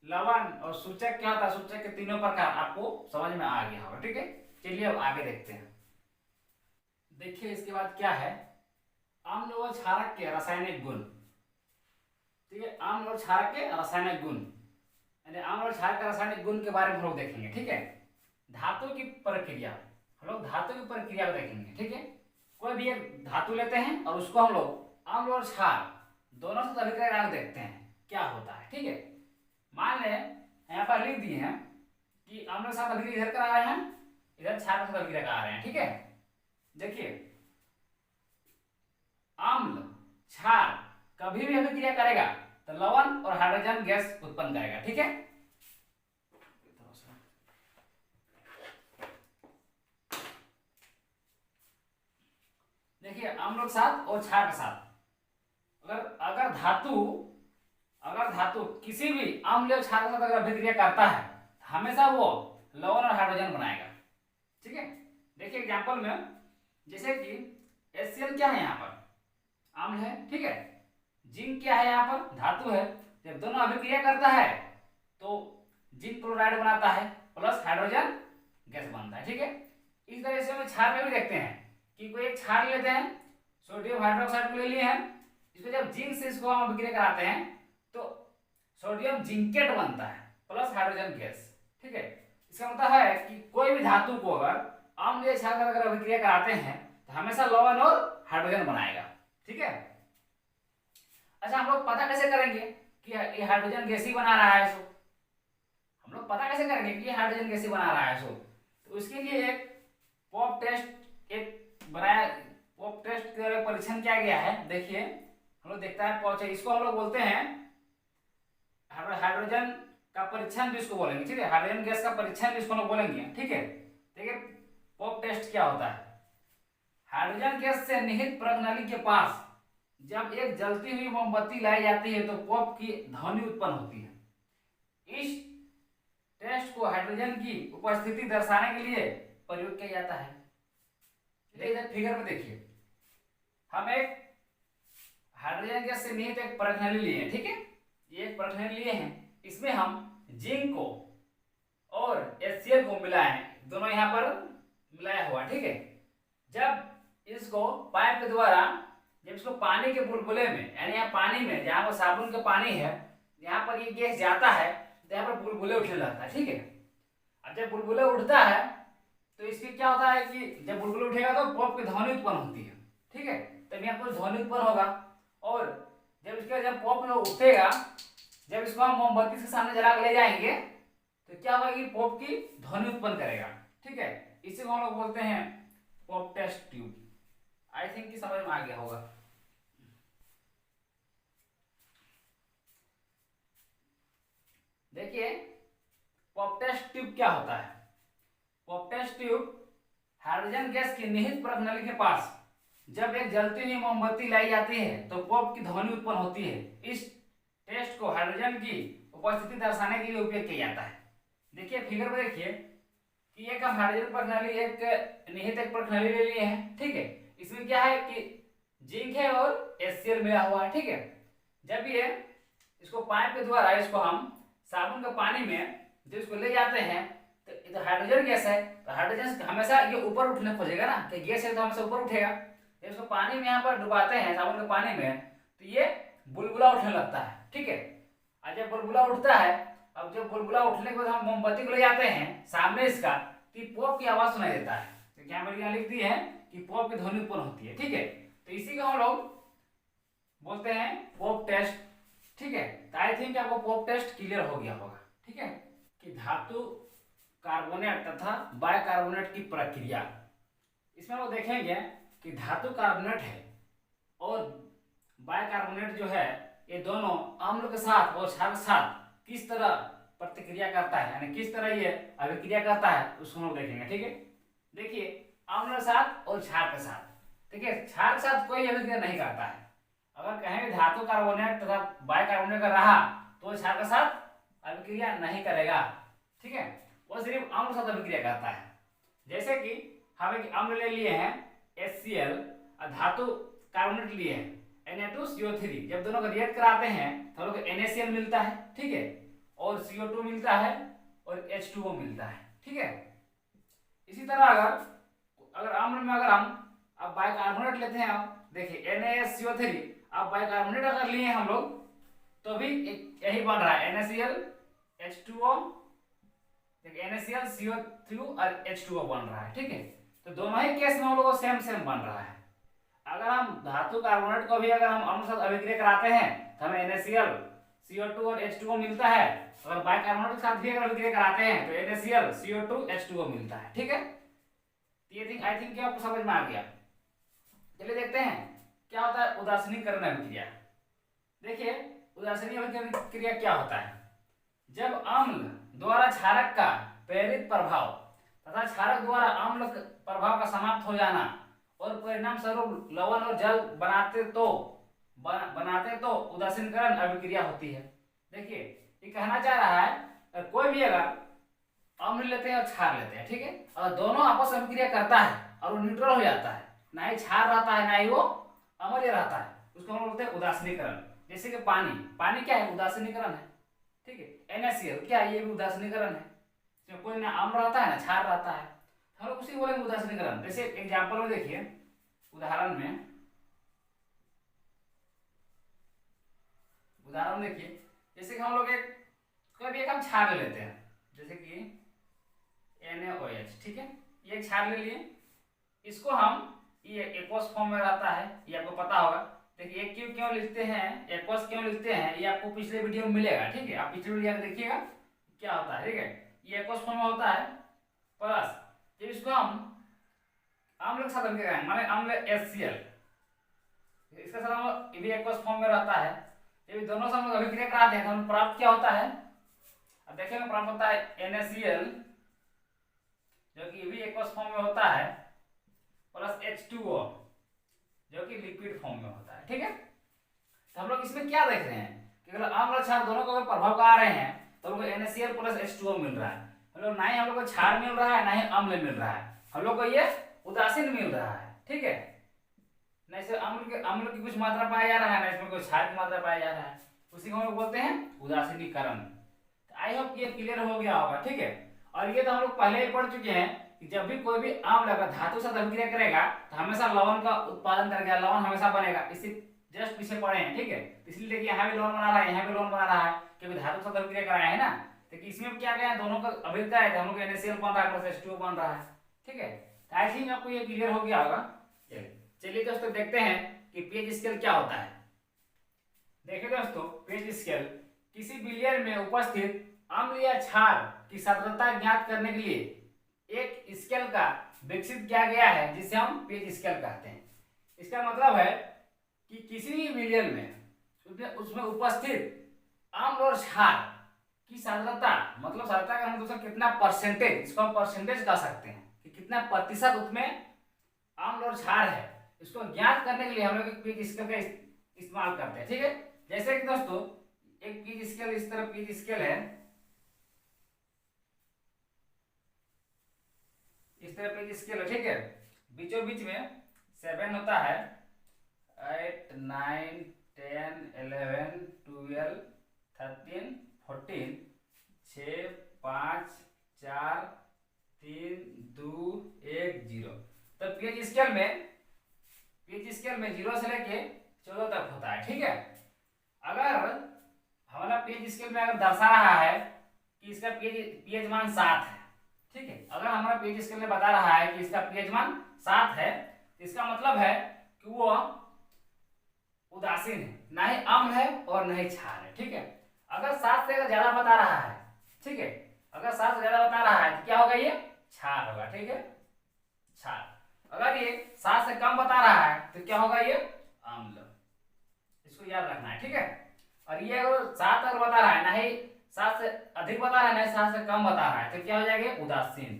लवण और सूचक क्या होता है, सूचक के तीनों प्रकार आपको समझ में आ गया होगा। ठीक है, चलिए अब आगे देखते हैं। देखिए इसके बाद क्या है, अम्ल और क्षारक के रासायनिक गुण। ठीक है, अम्ल और क्षारक के रासायनिक गुण, यानी अम्ल और क्षारक के रासायनिक गुण के बारे में हम लोग देखेंगे। ठीक है, धातु की प्रक्रिया, हम लोग धातु की प्रक्रिया को देखेंगे। ठीक है, कोई भी एक धातु लेते हैं और उसको हम लोग अम्ल और क्षार दोनों से अभिक्रिया करा देखते हैं क्या होता है। ठीक है, मान लें यहाँ पर लिख दिए हैं कि अम्ल के साथ अभिक्रिया इधर करा रहे हैं, इधर क्षार के साथ अभिक्रिया करा रहे हैं। ठीक है, देखिए अम्ल क्षार कभी भी अभिक्रिया करेगा तो लवण और हाइड्रोजन गैस उत्पन्न करेगा। ठीक है, देखिए अम्ल के साथ और क्षार के साथ अगर धातु किसी भी अम्ल और क्षार के साथ अगर अभिक्रिया करता है, हमेशा वो लवण और हाइड्रोजन बनाएगा। ठीक है, देखिए एग्जांपल में, जैसे कि HCl क्या है यहाँ पर, अम्ल है। ठीक है, जिंक क्या है यहाँ पर, धातु है। जब दोनों अभिक्रिया करता है तो जिंक क्लोराइड बनाता है प्लस हाइड्रोजन गैस बनता है। ठीक है, इस तरह से हम क्षार में भी देखते हैं कि कोई एक क्षार लेते हैं, सोडियम हाइड्रोक्साइड को ले लिए हैं, इसको जब जिंक से इसको हम अभिक्रिया कराते हैं तो सोडियम जिंकेट बनता है प्लस हाइड्रोजन गैस। ठीक है, इसका मतलब है कि कोई भी धातु को अगर अम्ल या क्षार का अगर अभिक्रिया कराते हैं तो हमेशा लवण और हाइड्रोजन बनाएगा। ठीक है, अच्छा हम लोग पता कैसे करेंगे कि ये हाइड्रोजन गैस ही बना रहा है, सो हम लोग पता कैसे करेंगे कि ये हाइड्रोजन गैस ही बना रहा है, सो तो उसके लिए एक पॉप टेस्ट एक बनाया, पॉप टेस्ट का परीक्षण किया गया है। देखिए हम लोग देखता है पॉप, इसको हम लोग बोलते हैं हाइड्रोजन का परीक्षण भी इसको बोलेंगे। ठीक है, हाइड्रोजन गैस का परीक्षण भी इसको लोग बोलेंगे। ठीक है, देखिए पॉप टेस्ट क्या होता है। हाइड्रोजन गैस से निहित प्रज्ञाली के पास जब एक जलती हुई मोमबत्ती लाई जाती है तो पॉप की ध्वनि उत्पन्न होती है। इस टेस्ट को हाइड्रोजन की उपस्थिति दर्शाने के लिए प्रयोग किया जाता है। इधर फिगर में देखिए, हम एक हाइड्रोजन गैस से निहित एक प्रज्ञाली लिए हैं। ठीक है, ये एक प्रज्ञाली लिए हैं, इसमें हम जिंक को और HCl को मिलाए हैं, दोनों यहाँ पर मिलाया हुआ। ठीक है, जब इसको पाइप के द्वारा जब इसको पानी के बुलबुले में, यानी यहाँ पानी में जहाँ पर साबुन का पानी है, यहाँ पर ये गैस जाता है तो यहाँ पर बुलबुले उठने लगता है। ठीक है, अब जब बुलबुले उठता है तो इसके क्या होता है कि जब बुलबुले उठेगा तो पॉप की ध्वनि उत्पन्न होती है। ठीक है, तब यहाँ पर ध्वनि उत्पन्न होगा, और जब इसका जब पॉप उठेगा, जब इसको हम मोमबत्ती के सामने जला के ले जाएंगे तो क्या होगा कि पॉप की ध्वनि उत्पन्न करेगा। ठीक है, इसी को हम लोग बोलते हैं pop test tube. I think कि समझ में आ गया होगा। देखिए पॉप टेस्ट ट्यूब क्या होता है। Pop test tube hydrogen gas की निहित प्रज्ञाली के पास जब एक जलती हुई मोमबत्ती लाई जाती है तो पॉप की ध्वनि उत्पन्न होती है। इस टेस्ट को हाइड्रोजन की उपस्थिति दर्शाने के लिए उपयोग किया जाता है। देखिए फिगर में देखिए कि एक हम हाइड्रोजन प्रज्ञाली एक निहित एक प्रज्ञाली ले लिए हैं। ठीक है, इसमें क्या है कि जिंक है और HCl मिला हुआ है। ठीक है, जब ये इसको पाइप के द्वारा इसको हम साबुन के पानी में जब इसको ले जाते हैं तो हाइड्रोजन गैस है, तो हाइड्रोजन हमेशा ये ऊपर उठने खोजेगा ना, कि गैस है तो हमेशा ऊपर उठेगा। जब इसको पानी में यहाँ पर डुबाते हैं साबुन के पानी में तो ये बुलबुला उठने लगता है। ठीक है, और जब बुलबुला उठता है, अब जब बुलबुला उठने के बाद हम मोमबत्ती को ले जाते हैं सामने इसका, तो पॉप की आवाज सुनाई देता है। तो क्या यहाँ लिख दी है कि पॉप की ध्वनि उत्पन्न होती है। ठीक है, तो इसी को हम लोग बोलते हैं पॉप टेस्ट। ठीक है, तो आई थिंक आपको पॉप टेस्ट क्लियर हो गया होगा। ठीक है, कि धातु कार्बोनेट तथा बाइकार्बोनेट की प्रक्रिया, इसमें वो देखेंगे कि धातु कार्बोनेट है और बाइकार्बोनेट जो है, ये दोनों अम्ल के साथ और क्षार के साथ किस तरह प्रतिक्रिया करता है, यानी किस तरह ये अभिक्रिया करता है, उसको हम लोग देखेंगे। ठीक है, देखिए अम्ल के साथ और क्षार के साथ, देखिए क्षार के साथ कोई अभिक्रिया नहीं करता है। अगर कहीं धातु कार्बोनेट तथा बाइकार्बोनेट का रहा तो क्षार के साथ अभिक्रिया नहीं करेगा। ठीक है, वो सिर्फ अम्ल के साथ अभिक्रिया करता है। जैसे कि हम एक अम्ल ले लिए हैं HCl और धातु कार्बोनेट लिए हैं Na2CO3, जब दोनों को रिएक्ट कराते हैं तो हम लोग को NaCl मिलता है। ठीक है, और CO2 मिलता है और H2O मिलता है। ठीक है, इसी तरह अगर अम्ल में अगर हम अब बाइकार्बोनेट लेते हैं, आप देखिए NaCO3, अब बाइकार्बोनेट अगर लिए हम लोग तो भी यही बन रहा है NaCl H2O, देखिए NaCl CO2 और H2O बन रहा है। ठीक है, तो दोनों ही केस में हम लोग को सेम बन रहा है। अगर हम धातु कार्बोनेट को भी अगर हम अम्ल के साथ अभिक्रिया कराते हैं तो हमें NaCl CO2 और H2O मिलता है। अगर बाइकार्बोनेट के साथ भी अगर अभिक्रिया कराते हैं तो NaCl CO2 H2O मिलता है। ठीक है, ये आई थिंक आपको समझ में आ गया। चलिए देखते हैं क्या होता है उदासीनीकरण अभिक्रिया। देखिए उदासीन अभिक्रिया क्या होता है। जब अम्ल द्वारा क्षारक का प्रेरित प्रभाव तथा क्षारक द्वारा अम्ल प्रभाव का समाप्त हो जाना और परिणाम स्वरूप लवण और जल बनाते तो उदासीनीकरण अभिक्रिया होती है। देखिए ये कहना चाह रहा है कोई भी अगर अम्ल लेते हैं और क्षार लेते हैं, ठीक है। और दोनों आपस में अभिक्रिया करता है और वो न्यूट्रल हो जाता है, ना ही क्षार रहता है ना ही वो अम्लीय रहता है, उसको हम बोलते हैं उदासीनीकरण। जैसे कि पानी, पानी क्या है, उदासीनीकरण है, ठीक है। NaCl क्या है, ये भी उदासीनीकरण है, इसमें कोई ना अम्ल रहता है ना क्षार रहता है, हम लोग उसी बोलेंगे उदासीनीकरण। जैसे एग्जाम्पल में देखिए, उदाहरण देखिए, जैसे कि हम लोग एक कोई भी एक हम क्षार ले लेते हैं, जैसे कि NaOH, ठीक है। ये क्षार ले लिए, इसको हम, ये एक्वस फॉर्म में रहता है, ये आपको पता होगा। देखिए ये क्यों लिखते हैं, एक्वस क्यों लिखते हैं, ये आपको पिछले वीडियो में मिलेगा, ठीक है। आप पिछले वीडियो में देखिएगा क्या होता है, ठीक है। ये एक्वस फॉर्म में होता है, प्लस जब इसको हम अम्ल के साथ अभिक्रिया करेंगे, माने अम्ल HCl, इसके साथ हम ये भी एक्वस फॉर्म में रहता है, जब दोनों से हम लोग अभिक्रिया कराते हैं तो हम प्राप्त क्या होता है, अब देखेंगे प्राप्त होता है NaCl, जो कि ये भी एक्वस फॉर्म में होता है, प्लस H2O, जो कि लिक्विड फॉर्म में होता है, ठीक है। तो हम लोग इसमें क्या देख रहे हैं कि अगर अम्ल क्षार दोनों को अगर प्रभाव का आ रहे हैं तो हम लोग को NaCl प्लस H2O मिल रहा है, हम लोग ना ही हम लोग को क्षार मिल रहा है ना ही अम्ल मिल रहा है, हम लोग को ये उदासीन मिल रहा है, ठीक है। ना इसमें अम्ल की कुछ मात्रा पाया जा रहा है, ना इसमें कोई क्षार की मात्रा पाया जा रहा है, उसी को हम लोग बोलते हैं उदासीनीकरण। आई होप ये क्लियर हो गया होगा, ठीक है। और ये तो हम लोग पहले ही पढ़ चुके हैं कि जब भी कोई भी अम्ल अगर धातु से अभिक्रिया करेगा तो हमेशा लवण का उत्पादन करेगा, लवण हमेशा बनेगा, इसी जस्ट पीछे पढ़े हैं, ठीक है। इसलिए देखिए यहाँ भी लवण बना रहा है, यहाँ भी लवण बना रहा है, क्योंकि धातु से अभिक्रिया कराया है ना। तो इसमें क्या गया, दोनों का अभिक्रिया है, हम लोग NaCl बन रहा है प्लस H2O बन रहा है, ठीक है। तो आई थिंक आपको ये क्लियर हो गया होगा। चलिए दोस्तों देखते हैं कि pH स्केल क्या होता है। देखिए दोस्तों, pH स्केल किसी बिलियर में उपस्थित अम्ल या क्षार की सांद्रता ज्ञात करने के लिए एक स्केल का विकसित किया गया है, जिसे हम pH स्केल कहते हैं। इसका मतलब है कि किसी भी बिलियर में उसमें उपस्थित अम्ल और क्षार की सांद्रता, मतलब सांद्रता का मतलब कितना परसेंटेज, इसको हम परसेंटेज कह सकते हैं कि कितना प्रतिशत उसमें अम्ल और क्षार है, इसको ज्ञात करने के लिए हम लोग pH स्केल का इस्तेमाल करते हैं, ठीक है। जैसे कि दोस्तों एक pH स्केल, इस तरह pH स्केल है, इस तरह pH स्केल है, ठीक है। बीचों बीच में 7 होता है, 8 9 10 11 12 13 14, 6 5 4 3 2 1 0। तो pH स्केल में 0 से लेके 14 तक होता है, ठीक है। अगर हमारा pH स्केल में अगर दर्शा रहा है कि इसका pH मान 7 है, ठीक है। अगर हमारा pH स्केल में बता रहा है कि इसका pH मान 7 है, तो इसका मतलब है कि वो उदासीन है, ना ही अम्ल है और ना ही क्षार है, ठीक है। अगर 7 से अगर ज्यादा बता रहा है, ठीक है, अगर 7 से ज्यादा बता रहा है तो क्या होगा, ये क्षार होगा, ठीक है, क्षार। अगर ये 7 से कम बता रहा है तो क्या होगा, ये अम्ल। इसको याद रखना है, ठीक है। और ये अगर 7 अगर बता रहा है, ना ही 7 से अधिक बता रहा है, ना ही 7 से कम बता रहा है, तो क्या हो जाएगा, उदासीन,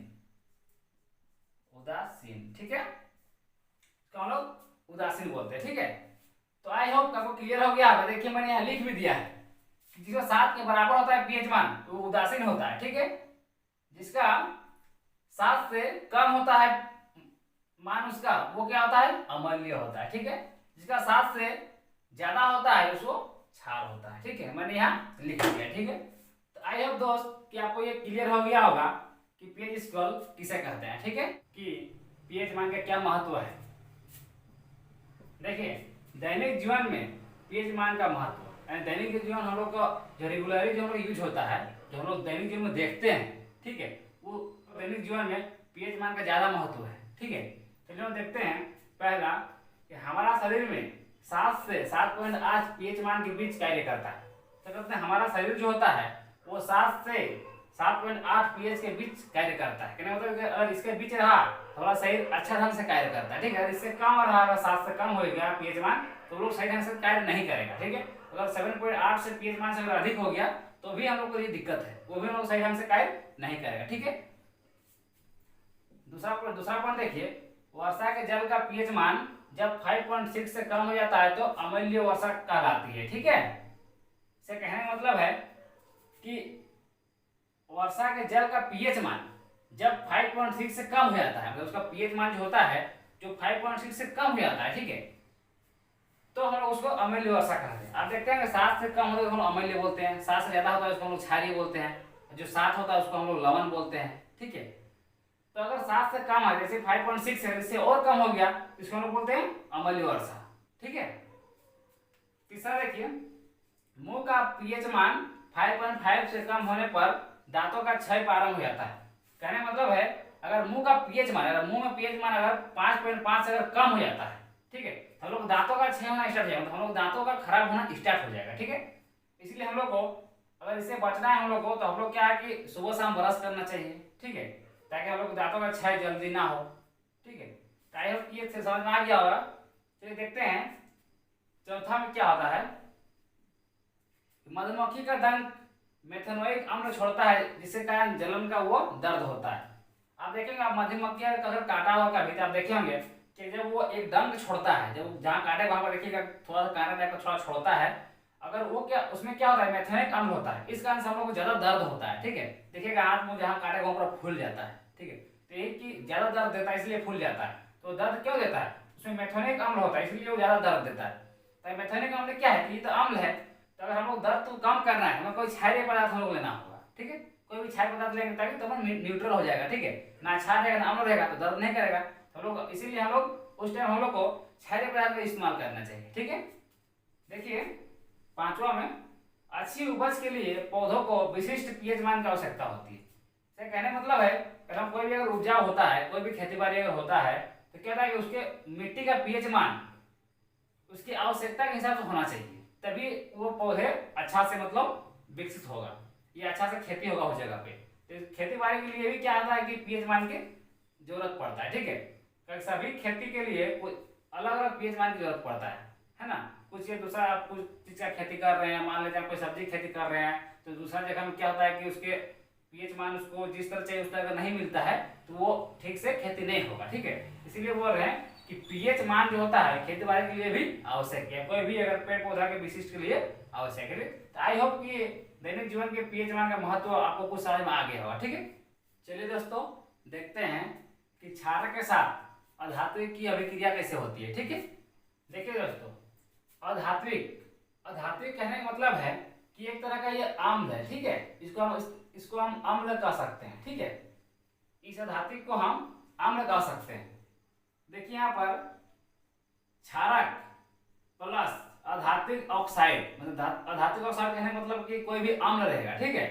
उदासीन, ठीक है। इसको हम लोग उदासीन बोलते हैं, ठीक है। तो आई होप आपको क्लियर हो गया होगा। देखिए मैंने यहाँ लिख भी दिया है कि जिसका 7 के बराबर होता है pH मान तो वो उदासीन होता है, ठीक है। जिसका 7 से कम होता है मान उसका, वो क्या होता है, अम्लीय होता है, ठीक है। जिसका 7 से ज्यादा होता है उसको क्षार होता है, ठीक है। मैंने यहाँ लिख दिया, ठीक है। तो आई होप दोस्त कि आपको ये क्लियर हो गया होगा कि pH स्केल किसे कहते हैं, ठीक है, कि pH मान का क्या महत्व है। देखिए दैनिक जीवन में pH मान का महत्व, दैनिक जीवन हम लोग का जो रेगुलरली जो हम लोग यूज होता है, जो हम लोग दैनिक जीवन में देखते हैं, ठीक है, वो दैनिक जीवन में pH मान का ज्यादा महत्व है, ठीक है। चलिए हम देखते हैं पहला कि हमारा शरीर में 7 से 7.8 pH मान के बीच कार्य करता है। तो कहते हैं हमारा शरीर जो होता है वो 7 से 7.8 pH के बीच कार्य करता है, कहने मतलब अगर इसके बीच रहा तो हमारा शरीर अच्छा ढंग से कार्य करता है, ठीक है। अगर इससे कम रहा, अगर 7 से कम हो गया pH मान तो लोग सही ढंग से कार्य नहीं करेगा, ठीक है। अगर 7.8 से pH मान से अगर अधिक हो गया तो भी हम लोग को ये दिक्कत है, वो भी हम लोग सही ढंग से कार्य नहीं करेगा, ठीक है। दूसरा पॉइंट देखिए, वर्षा के जल का pH मान जब 5.6 से कम हो जाता है तो अम्लीय वर्षा कहलाती है, ठीक है। इसे कहने का मतलब है कि वर्षा के जल का पीएच मान जब 5.6 से कम हो जाता है, मतलब उसका पीएच मान जो होता है जो 5.6 से कम हो जाता है, ठीक है, तो हम लोग उसको अम्लीय वर्षा कहते हैं। आप देखते हैं कि 7 से कम होता है तो हम लोग अम्लीय बोलते हैं, 7 से ज्यादा होता है उसको हम लोग क्षारीय बोलते हैं, जो 7 होता है उसको हम लोग लवण बोलते हैं, ठीक है। तो अगर 7 से कम है, जैसे 5.6 है, इससे और कम हो गया तो इसको हम लोग बोलते हैं अम्लीय वर्षा, ठीक है। तीसरा देखिए, मुंह का पीएच मान 5.5 से कम होने पर दांतों का क्षय प्रारंभ हो जाता है। कहने का मतलब है, अगर मुंह का पीएच मान, अगर मुंह में पीएच मान अगर 5.5 से अगर कम हो जाता है, ठीक है, तो हम लोग दांतों का क्षय होना स्टार्ट हो जाएगा, मतलब हम लोग दांतों का खराब होना स्टार्ट हो जाएगा, ठीक है। इसलिए हम लोग को अगर इससे बचना है हम लोग को, तो हम लोग क्या है कि सुबह शाम ब्रश करना चाहिए, ठीक है, ताकि हम लोग दांतों का क्षय जल्दी ना हो, ठीक है। आई होप कि ये समझ में आ गया होगा। चलिए देखते हैं चौथा में क्या होता है। मधुमक्खी का डंक मेथनोइक अम्ल छोड़ता है, जिससे कारण जलन का वो दर्द होता है। आप देखेंगे, आप मधुमक्खी अगर काटा हुआ कभी तो आप देखे होंगे कि जब वो एक डंक छोड़ता है, जब जहाँ काटे वहां पर देखिएगा थोड़ा सा कांटा टाइप का थोड़ा छोड़ता है, अगर वो क्या उसमें क्या होता है, मेथनोइक अम्ल होता है, इस कारण से हम लोग को ज्यादा दर्द होता है, ठीक है। देखिएगा हाथ में जहाँ काटे वहां पर फूल जाता है, ठीक है, तो एक की ज्यादा दर्द देता है इसलिए फूल जाता है। तो दर्द क्यों देता है, उसमें मेथनोइक अम्ल होता है इसलिए वो ज्यादा दर्द देता है। तो मेथनोइक अम्ल क्या है, ये तो अम्ल है, तो अगर हम लोग दर्द तो कम करना है, हमें कोई क्षारीय पदार्थ हम लोग लेना होगा, ठीक है, कोई भी क्षारीय पदार्थ लेंगे ताकि तो न्यूट्रल हो जाएगा, ठीक है, ना क्षार रहेगा ना अम्ल रहेगा तो दर्द नहीं करेगा। तो हम लोग इसीलिए हम लोग उस टाइम हम लोग को क्षारीय पदार्थ का इस्तेमाल करना चाहिए, ठीक है। देखिए पांचवा में, अच्छी उपज के लिए पौधों को विशिष्ट पीएच मान की आवश्यकता होती है। इससे कहने मतलब है, अगर हम कोई भी अगर उपजाऊ होता है, कोई भी खेती बाड़ी अगर होता है, तो क्या है कि उसके मिट्टी का पीएच मान उसकी आवश्यकता के हिसाब से होना चाहिए, तभी वो पौधे अच्छा से मतलब विकसित होगा, ये अच्छा से खेती होगा उस जगह पे। तो खेती बाड़ी के लिए भी क्या आता है कि पीएच मान की जरूरत पड़ता है, ठीक है। सभी खेती के लिए अलग अलग पीएच मान की जरूरत पड़ता है ना। कुछ ये दूसरा आप कुछ चीज का खेती कर रहे हैं, मान लीजिए आप कोई सब्जी खेती कर रहे हैं, तो दूसरा जगह में क्या होता है कि उसके पीएच मान उसको जिस तरह चाहिए उस तरह का नहीं मिलता है, तो वो ठीक से खेती नहीं होगा, ठीक है। इसीलिए बोल रहे हैं कि पीएच मान जो होता है खेती बाड़ी के लिए भी आवश्यक है, कोई भी अगर पेड़ पौधा के विशिष्ट के लिए आवश्यक है। तो आई होप कि दैनिक जीवन के पीएच मान का महत्व आपको कुछ समझ में आ गया होगा, ठीक है। चलिए दोस्तों देखते हैं कि क्षारक के साथ अधात्विक की अभिक्रिया कैसे होती है, ठीक है। देखिए दोस्तों, अधात्विक कहने का मतलब है कि एक तरह का ये अम्ल है, ठीक है, इसको हम अम्ल कह सकते हैं, ठीक है। इस अधात्विक को हम अम्ल कह सकते हैं। देखिए यहाँ पर क्षारक प्लस अधात्विक ऑक्साइड, मतलब अधात्विक ऑक्साइड कहने का मतलब कि कोई भी अम्ल रहेगा, ठीक है,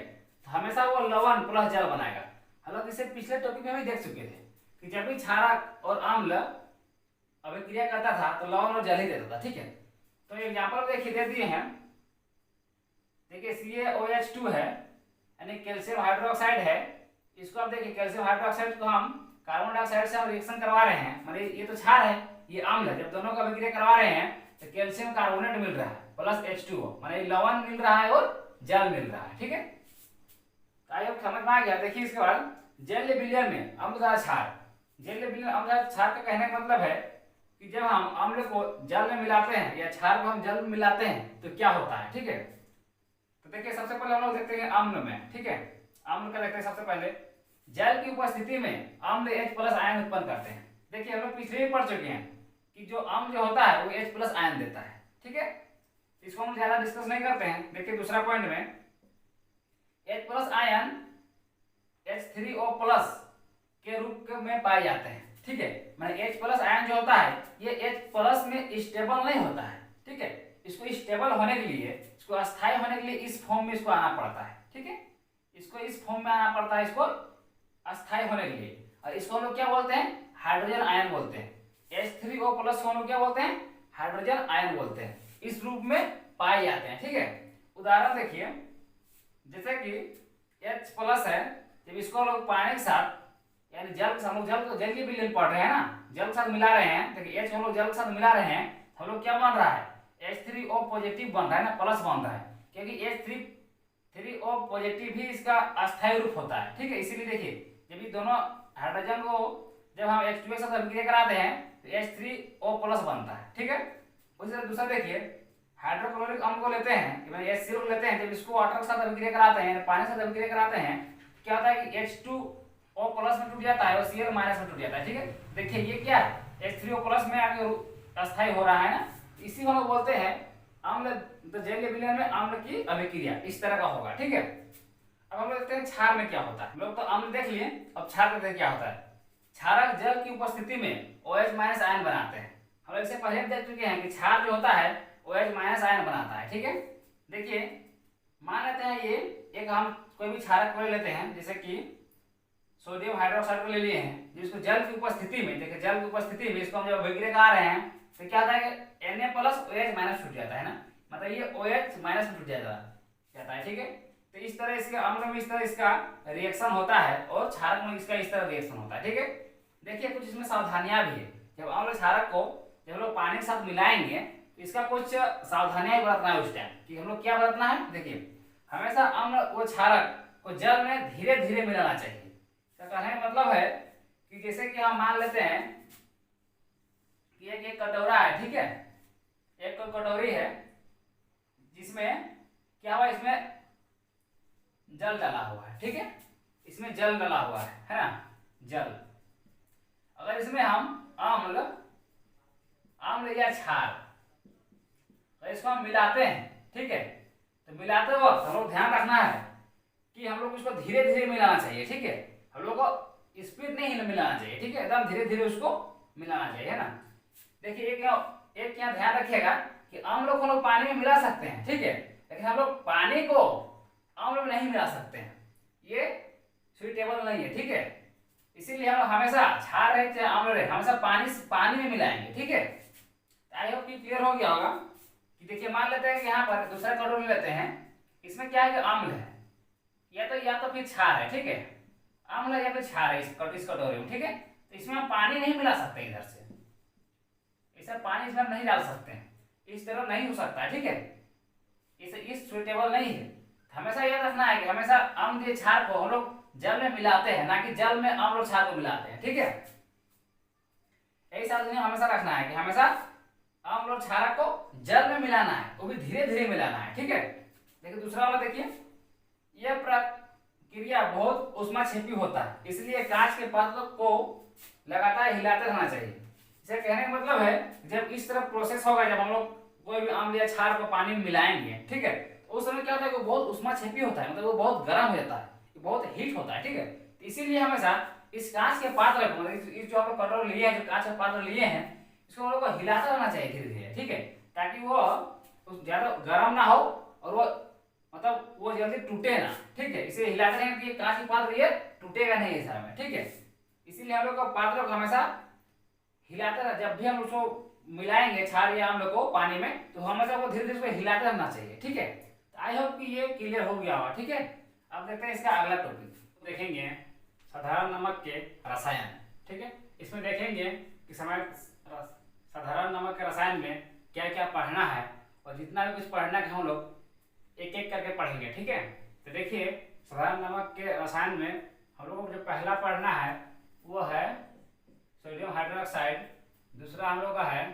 तो हमेशा वो लवण प्लस जल बनाएगा। हालांकि इसे पिछले टॉपिक में भी देख चुके थे कि जब भी क्षारक और अम्ल अभिक्रिया करता था तो लवण और जल ही देता था, ठीक है। तो एग्जाम्पल देखिए दे दिए हैं, देखिए CaOH2 है यानी कैल्शियम हाइड्रोक्साइड है। इसको आप देखिए कैल्शियम हाइड्रोक्साइड को हम कार्बन डाइऑक्साइड से हम रिएक्शन करवा रहे हैं, मतलब ये तो क्षार है ये अम्ल है, जब दोनों का अभिक्रिया करवा रहे हैं तो कैल्शियम कार्बोनेट मिल रहा है प्लस H2O, मतलब लवण मिल रहा है और जल मिल रहा है, ठीक है। तो आइए समझ में आ गया। देखिए इसके बाद जलीय विलयन में अम्लधार क्षार, जलीय विलयन अम्लधार क्षार का कहने का मतलब है कि जब हम अम्ल को जल में मिलाते हैं या क्षार को हम जल में मिलाते हैं तो क्या होता है, ठीक है। तो देखिए सबसे पहले हम लोग देखते हैं अम्ल में, ठीक है, अम्ल का देखते हैं। सबसे पहले जल की उपस्थिति में अम्ल H+ आयन उत्पन्न करते हैं। देखिए हम लोग पिछले ही पढ़ चुके हैं कि जो अम्ल जो होता है वो H+ आयन देता है, ठीक है, इसको हम ज्यादा डिस्कस नहीं करते हैं। देखिए दूसरा पॉइंट में H+ आयन H3O+ के रूप में पाए जाते हैं, ठीक है, मतलब H+ आयन जो होता है ये H+ में स्टेबल नहीं होता है, ठीक है, इसको स्टेबल होने के लिए, इसको अस्थायी होने के लिए इस फॉर्म में इसको आना पड़ता है, ठीक है, इसको इस फॉर्म में आना पड़ता है, इसको अस्थायी होने के लिए। और इसको हम लोग क्या बोलते हैं, हाइड्रोजन आयन बोलते हैं। H3O+ को हम लोग क्या बोलते हैं, हाइड्रोजन आयन बोलते हैं, इस रूप में पाए जाते हैं, ठीक है। उदाहरण देखिए, जैसे कि H+ है, जब इसको हम लोग पानी के साथ यानी जल हम लोग जल को जलीय विलयन पढ़ रहे हैं ना, जल के साथ मिला रहे हैं, देखिए H हम लोग जल के साथ मिला रहे हैं, हम लोग क्या बन रहा है, H3O पॉजिटिव बन रहा है ना, प्लस बन रहा है, क्योंकि H3O पॉजिटिव भी इसका अस्थायी रूप होता है, ठीक है। इसीलिए देखिए जब ये दोनों हाइड्रोजन को जब हम H2 के साथ अभिक्रिया कराते हैं तो H3O+ बनता है, ठीक है। उसी तरह दूसरा देखिए हाइड्रोक्लोरिक अम्ल को लेते हैं, HCl को लेते हैं, जब इसको वाटर के साथ अभिक्रिया कराते हैं, पानी के साथ अभिक्रिया कराते हैं क्या होता है कि H2O प्लस में टूट जाता है और Cl माइनस में टूट जाता है। ठीक है, देखिए ये क्या है, H3O प्लस में आके अस्थायी हो रहा है ना, इसी को हम लोग बोलते हैं अम्ल। तो जलीय विलयन में अम्ल की अभिक्रिया इस तरह का होगा। ठीक है, अब हम लोग देखते हैं क्षार में क्या होता है। हम लोग तो अम्ल देख लिए, अब क्षार देखते हैं क्या होता है। क्षारक जल की उपस्थिति में OH माइनस आयन बनाते हैं। हम लोग इससे पहले देख चुके हैं कि क्षार जो होता है OH माइनस आयन बनाता है। ठीक है, देखिए मान लेते हैं ये एक हम कोई भी क्षारक ले लेते हैं, जैसे कि सोडियम हाइड्रोक्साइड को ले लिए हैं, जिसको जल की उपस्थिति में, देखिए जल की उपस्थिति में इसको हम जब अभिक्रिया कर रहे हैं तो क्या होता है कि Na प्लस OH माइनस छूट जाता है ना, मतलब ये OH माइनस में छूट जाता है। ठीक है, तो इस तरह इसके अम्ल में इस तरह इसका रिएक्शन होता है और क्षारक में इसका इस तरह रिएक्शन होता है। ठीक है, देखिए कुछ इसमें सावधानियां भी है। जब अम्ल क्षारक को जब लोग पानी के साथ मिलाएंगे तो इसका कुछ सावधानियां बरतना है उस टाइम कि हम लोग क्या बरतना है। देखिए हमेशा अम्ल व क्षारक को जल में धीरे धीरे मिलाना चाहिए। तो कहने का मतलब है कि जैसे कि हम मान लेते हैं कि एक कटोरा है। ठीक है, एक कटोरी है जिसमें क्या हुआ, इसमें जल डाला हुआ है। ठीक है, इसमें जल डाला हुआ है ना, जल। अगर इसमें हम अम्ल या क्षार तो इसको हम मिलाते हैं। ठीक है, तो मिलाते वक्त हम लोग ध्यान रखना है कि हम लोग इसको धीरे धीरे मिलाना चाहिए। ठीक है, हम लोग को स्पीड नहीं मिलाना चाहिए। ठीक है, एकदम धीरे धीरे उसको मिलाना चाहिए, है ना। देखिए एक यहाँ ध्यान रखिएगा कि अम्ल को लोग पानी में मिला सकते हैं। ठीक है, लेकिन हम लोग पानी को अम्ल में नहीं मिला सकते हैं, ये सुइटेबल नहीं है। ठीक है, इसीलिए हम हमेशा क्षार रहे चाहे अम्ल रहे हमेशा पानी में मिलाएंगे। ठीक है, आई होप कि क्लियर हो गया होगा कि देखिए मान लेते हैं कि यहाँ पर दूसरा कटोरी लेते हैं, इसमें क्या है कि अम्ल है या तो फिर क्षार है। ठीक है, अम्ल या फिर क्षार है इस कटोरी में। ठीक है, तो इसमें हम पानी नहीं मिला सकते, इधर से ऐसा पानी इसमें नहीं डाल सकते हैं, इस तरह नहीं हो सकता है। ठीक है, इस सुइटेबल नहीं है। हमेशा याद रखना है कि हमेशा अम्ल या क्षार को हम लोग जल में मिलाते हैं, ना कि जल में अम्ल और क्षार को मिलाते हैं। ठीक है, यही सावधानी हमेशा रखना है कि हमेशा अम्ल और क्षारक को जल में मिलाना है, वो भी धीरे धीरे मिलाना है। ठीक है, देखिए दूसरा वाला देखिए, यह प्रक्रिया बहुत ऊष्माक्षेपी होता है, इसलिए कांच के पात्र को लगातार हिलाते रहना चाहिए। इसे कहने का मतलब है जब इस तरह प्रोसेस होगा, जब हम लोग कोई भी अम्ल या क्षार को पानी में मिलाएंगे, ठीक है, तो उस समय क्या होता है कि बहुत ऊष्माक्षेपी होता है, मतलब वो बहुत गर्म हो जाता है, बहुत हीट होता है। ठीक है, तो इसीलिए हमेशा इस कांच के पात्र को, मतलब इस जो आप लोग कटोरा लिए हैं, जो कांच का पात्र लिए हैं, इसको हम लोग को हिलाता रहना चाहिए धीरे धीरे। ठीक है, ताकि वो ज्यादा गर्म ना हो और वो मतलब वो जल्दी टूटे ना। ठीक है, इसे हिलाते रहेंगे कि कांच की पात्र ये टूटेगा नहीं ऐसा में। ठीक है, इसीलिए हम लोग को पात्र को हमेशा हिलाते रह, जब भी हम उसको मिलाएंगे क्षार या अम्ल को पानी में, तो हमेशा वो धीरे धीरे उसको हिलाते रहना चाहिए। ठीक है, तो आई होप कि ये क्लियर हो गया होगा। ठीक है, अब देखते हैं इसका अगला टॉपिक, देखेंगे साधारण नमक के रसायन। ठीक है, इसमें देखेंगे कि साधारण नमक के रसायन में क्या क्या पढ़ना है, और जितना भी कुछ पढ़ना है हम लोग एक एक करके पढ़ेंगे। ठीक है, तो देखिए साधारण नमक के रसायन में हम लोगों को जो पहला पढ़ना है वो है सोडियम हाइड्रोक्साइड, दूसरा हम लोग का है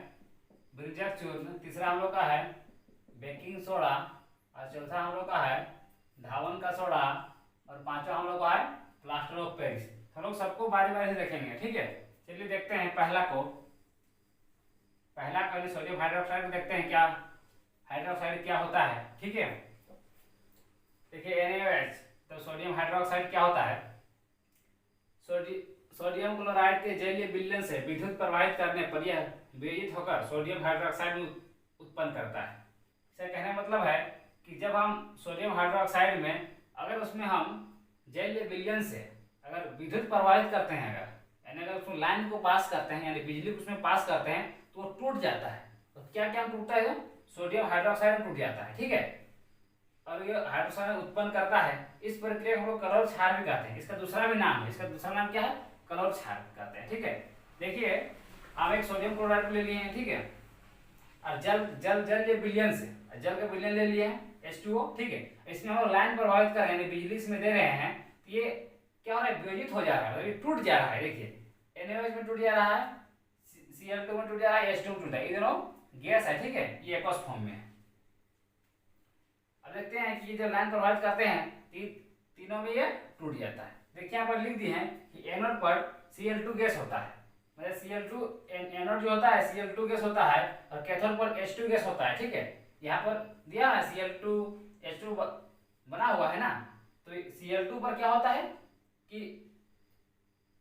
ब्रिंजक चूर्ण, तीसरा हम लोग का है बेकिंग सोडा, और चौथा हम लोग का है धावन का सोडा, और पांचवा हम लोग का है प्लास्टर ऑफ पेरिस। हम लोग सबको बारी बारी से देखेंगे। ठीक है, चलिए देखते हैं पहला सोडियम हाइड्रोक्साइड को देखते हैं, क्या हाइड्रोक्साइड क्या होता है। ठीक है, देखिए NaOH, तो सोडियम हाइड्रोक्साइड क्या होता है, सोडियम क्लोराइड के जलीय विलयन से विद्युत प्रवाहित करने पर यह वियोजित होकर सोडियम हाइड्रोक्साइड उत्पन्न करता है। इसका कहने का मतलब है कि जब हम सोडियम हाइड्रोक्साइड में अगर उसमें हम जलीय विलयन से अगर विद्युत प्रवाहित करते हैं, यानी अगर उसमें लाइन को पास करते हैं, यानी बिजली को उसमें पास करते हैं, तो वो टूट जाता है। तो क्या क्या टूटता है, सोडियम हाइड्रोक्साइड टूट जाता है। ठीक है, और ये हाइड्रोक्साइड उत्पन्न करता है। इस प्रक्रिया को हम लोग कलौर क्षार भी कहते हैं। इसका दूसरा भी नाम है, इसका दूसरा नाम क्या है, कलौर क्षार कहते हैं। ठीक है, देखिए हम एक सोडियम क्लोराइड ले लिए हैं। ठीक है, और जल विलयन से जल के विलयन ले लिए हैं H2O। ठीक है, इसमें हम लाइन प्रभावित कर रहे हैं, यानी बिजली इसमें दे रहे हैं, तो ये क्या हो रहा है, वियोजित हो जा रहा है, टूट जा रहा है। देखिए NaOH में टूट जा रहा है, Cl2 में टूट जा रहा है, H2 में टूट रहा है, ये दोनों गैस है। ठीक है, ये एक्वस फॉर्म में है। अब देखते हैं कि जब लाइन प्रभावित करते हैं तीनों में ये टूट जाता है। देखिए यहाँ पर लिख दिए हैं कि एनोड पर Cl2 गैस होता है, मतलब Cl2 एनोड जो होता है Cl2 गैस होता है और कैथोड पर H2 गैस होता है। ठीक है, यहाँ पर दिया ना Cl2 H2 बना हुआ है ना, तो Cl2 पर क्या होता है कि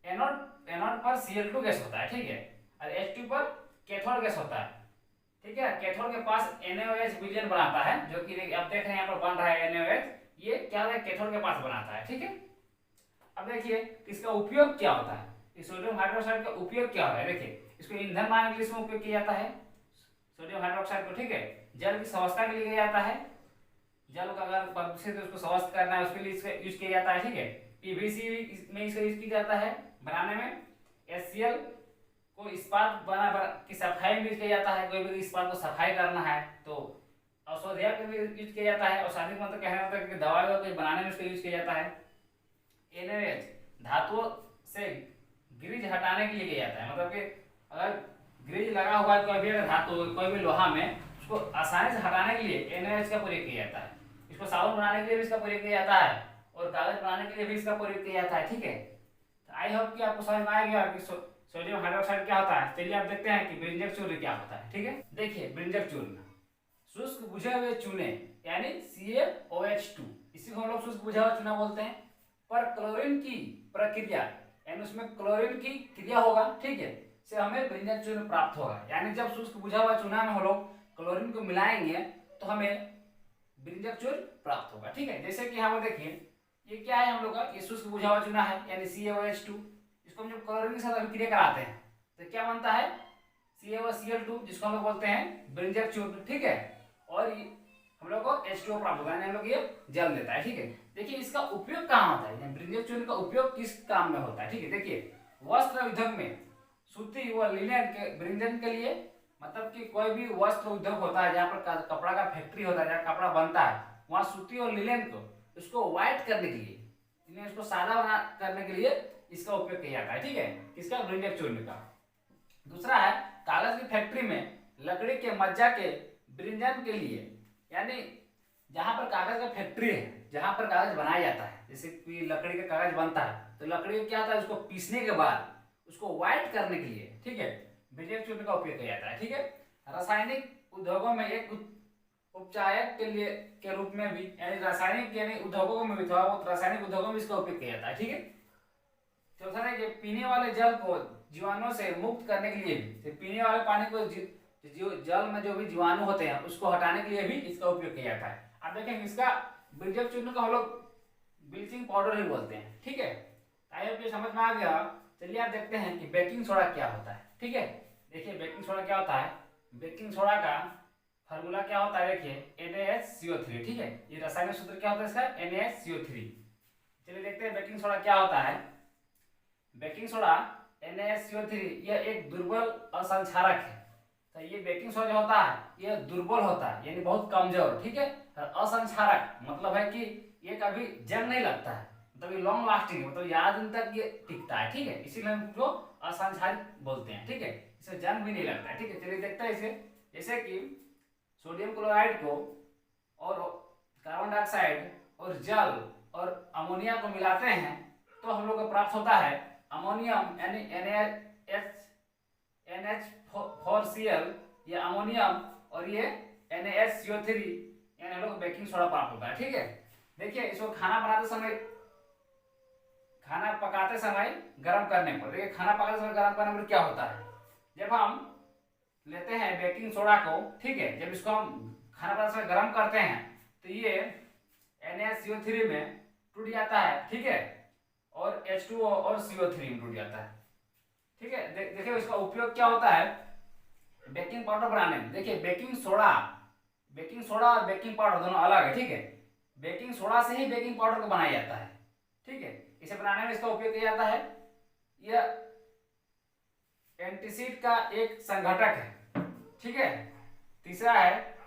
एनोड पर Cl2 गैस होता है। ठीक है, और H2 पर कैथोड गैस होता है। ठीक है, कैथोड के पास NaOH विलयन बनाता है, जो कि आप देख रहे हैं यहाँ पर बन रहा है NaOH, ये क्या होता है कैथोड के पास बनाता है। ठीक है, अब देखिए इसका उपयोग क्या होता है, इस सोडियम हाइड्रोक्साइड का उपयोग क्या होता है। देखिए इसको ईंधन बनाने के लिए इसमें उपयोग किया जाता है सोडियम हाइड्रोक्साइड को। ठीक है, जल की स्वास्थ्य के लिए किया जाता है, जल का अगर प्रदूषित है उसको स्वस्थ करना है उसके लिए इसका यूज किया जाता है। ठीक है, पीवीसी में इसका यूज किया जाता है बनाने में। HCl को इस्पात की सफाई में यूज किया जाता है, कोई भी इस्पात को सफाई करना है तो औषधिया के लिए यूज किया जाता है। औषधि मतलब कहना होता है कि दवाई को बनाने में उसका यूज किया जाता है। NaOH धातुओं से ग्रीज हटाने के लिए किया जाता है, मतलब कि अगर ग्रीज लगा हुआ है कोई भी अगर धातु कोई भी लोहा में, उसको आसानी से हटाने के लिए NaOH का प्रयोग किया जाता है। इसको साबुन बनाने के लिए भी इसका प्रयोग किया जाता है और कागज बनाने के लिए भी इसका प्रयोग किया जाता है। ठीक है, तो आई होप कि आपको समझ में आ गया कि सोडियम हाइड्रोक्साइड क्या होता है। चलिए आप देखते हैं कि ब्रिंजक चूर्ण क्या होता है। ठीक है, देखिए ब्रिंजक चूर्ण शुष्क बुझे हुए चूने यानी CaOH2, इसी को हम लोग शुष्क बुझा हुआ चूना बोलते हैं, पर क्लोरीन की प्रक्रिया यानी उसमें क्लोरीन की क्रिया होगा। ठीक है, से हमें ब्रिंजक चूर्ण प्राप्त होगा। यानी जब शुष्क बुझा हुआ चूना में हम लोग क्लोरीन को मिलाएंगे तो हमें ब्रिंजक चूर्ण प्राप्त होगा। ठीक है, जैसे कि यहाँ पर देखिए ये क्या है हम लोग का, ये शुष्क बुझा हुआ चूना है यानी CaOH2, इसको हम जब क्लोरीन के साथ अभिक्रिया कराते हैं तो क्या बनता है CaOCl2, जिसको हम लोग बोलते हैं ब्रिंजक चूर्ण। ठीक है, और हम लोग को H2O प्राप्त होगा, हम लोग ये जल देता है। ठीक है, देखिए इसका उपयोग कहाँ होता है, ब्रिंजक चूर्ण का उपयोग किस काम में होता है। ठीक है, देखिए वस्त्र उद्योग में सूती व लिनन के ब्रिंजन के लिए, मतलब कि कोई भी वस्त्र उद्योग होता है जहाँ पर कपड़ा का फैक्ट्री होता है, जहाँ कपड़ा बनता है, वहाँ सूती और लिनन को उसको व्हाइट करने के लिए, उसको सादा बना करने के लिए इसका उपयोग किया जाता है। ठीक है, किसका, ब्रिंजक चूर्ण का। दूसरा है कागज की फैक्ट्री में लकड़ी के मज्जा के ब्रिंजन के लिए, यानी जहाँ पर कागज का फैक्ट्री है, जहाँ पर कागज बनाया जाता है, जैसे कि लकड़ी का कागज बनता है तो लकड़ी क्या होता है उसको पीसने के बाद उसको व्हाइट करने के लिए, ठीक है, ब्रिंजक चूर्ण का उपयोग किया जाता है। ठीक है, रासायनिक उद्योगों में एक उपचायक के लिए के रूप में भी, यानी रासायनिक यानी उद्योगों में भी, थोड़ा बहुत रासायनिक उद्योगों में इसका उपयोग किया जाता है। ठीक है, चौथा है कि पीने वाले जल को जीवाणुओं से मुक्त करने के लिए भी, पीने वाले पानी को जल में जो भी जीवाणु होते हैं उसको हटाने के लिए भी इसका उपयोग किया जाता है। आप देखेंगे इसका ब्रिंजक चूर्ण को हम लोग ब्लीचिंग पाउडर ही बोलते हैं। ठीक है, आई होप ये समझ में आ गया। चलिए आप देखते हैं कि बेकिंग सोडा क्या होता है। ठीक है, देखिए बेकिंग सोडा क्या होता है। बेकिंग सोडा का फार्मूला क्या होता है, देखिए NaHCO3। ठीक है, ये रासायनिक सूत्र क्या होता है इसका, NaHCO3। चलिए देखते हैं बेकिंग सोडा क्या होता है। बेकिंग सोडा NaHCO3 यह एक दुर्बल असंक्षारक है। तो ये बेकिंग सोडा जो होता है ये दुर्बल होता है यानी बहुत कमजोर। ठीक है, असंक्षारक मतलब है कि ये कभी जंग नहीं लगता है, मतलब ये लॉन्ग लास्टिंग है, मतलब ज्यादा दिन तक ये टिकता है। ठीक है, इसीलिए हम इसको असंक्षारिक बोलते हैं। ठीक है, इसे जंग भी नहीं लगता है। ठीक है, चलिए देखते हैं इसे। जैसे कि सोडियम क्लोराइड को और कार्बन डाइऑक्साइड और जल और अमोनिया को मिलाते हैं तो हम लोग को प्राप्त होता है अमोनियम यानी NH4Cl, ये अमोनियम, और ये NaHCO3 यानी हम लोग बेकिंग सोडा प्राप्त होता है। ठीक है, देखिए इसको खाना पकाते समय गर्म करने पर, देखिए खाना पकाते समय गर्म करने पर क्या होता है, जब हम लेते हैं बेकिंग सोडा को, ठीक है, जब इसको हम खाना पकाते समय गर्म करते हैं तो ये NaCO3 में टूट जाता है। ठीक है, और H2O और CO3 में टूट जाता है। ठीक है, देखिए इसका उपयोग क्या होता है बेकिंग पाउडर बनाने में। देखिए बेकिंग सोडा और बेकिंग पाउडर दोनों अलग है। ठीक है, बेकिंग सोडा से ही बेकिंग पाउडर को बनाया जाता है। ठीक है, इसे बनाने में इसका उपयोग किया जाता है। यह एंटीसीड का एक संघटक है। ठीक है, तीसरा है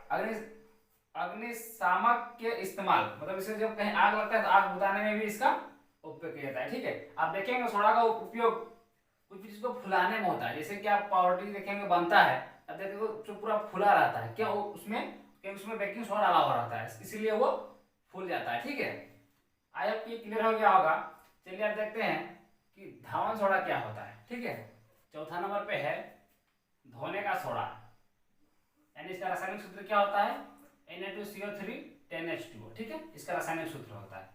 अग्निशामक के इस्तेमाल, मतलब इसे जब कहीं आग लगता है तो आग बुझाने में भी इसका उपयोग किया जाता है। ठीक है, आप देखेंगे सोडा का उपयोग कुछ चीज को फुलाने में होता है, जैसे कि आप पाउडर देखेंगे बनता है, अब देखिए जो पूरा फुला रहता है, क्या उसमें बेकिंग सोडा डाला हुआ रहता है, इसीलिए वो फूल जाता है। ठीक है, आई होप कि क्लियर हो गया होगा। चलिए अब देखते हैं कि धावन सोडा क्या होता है। ठीक है, चौथा नंबर पे है धोने का सोडा, यानी इसका रासायनिक सूत्र क्या होता है Na2CO3 10H2O। ठीक है, इसका रासायनिक सूत्र होता है।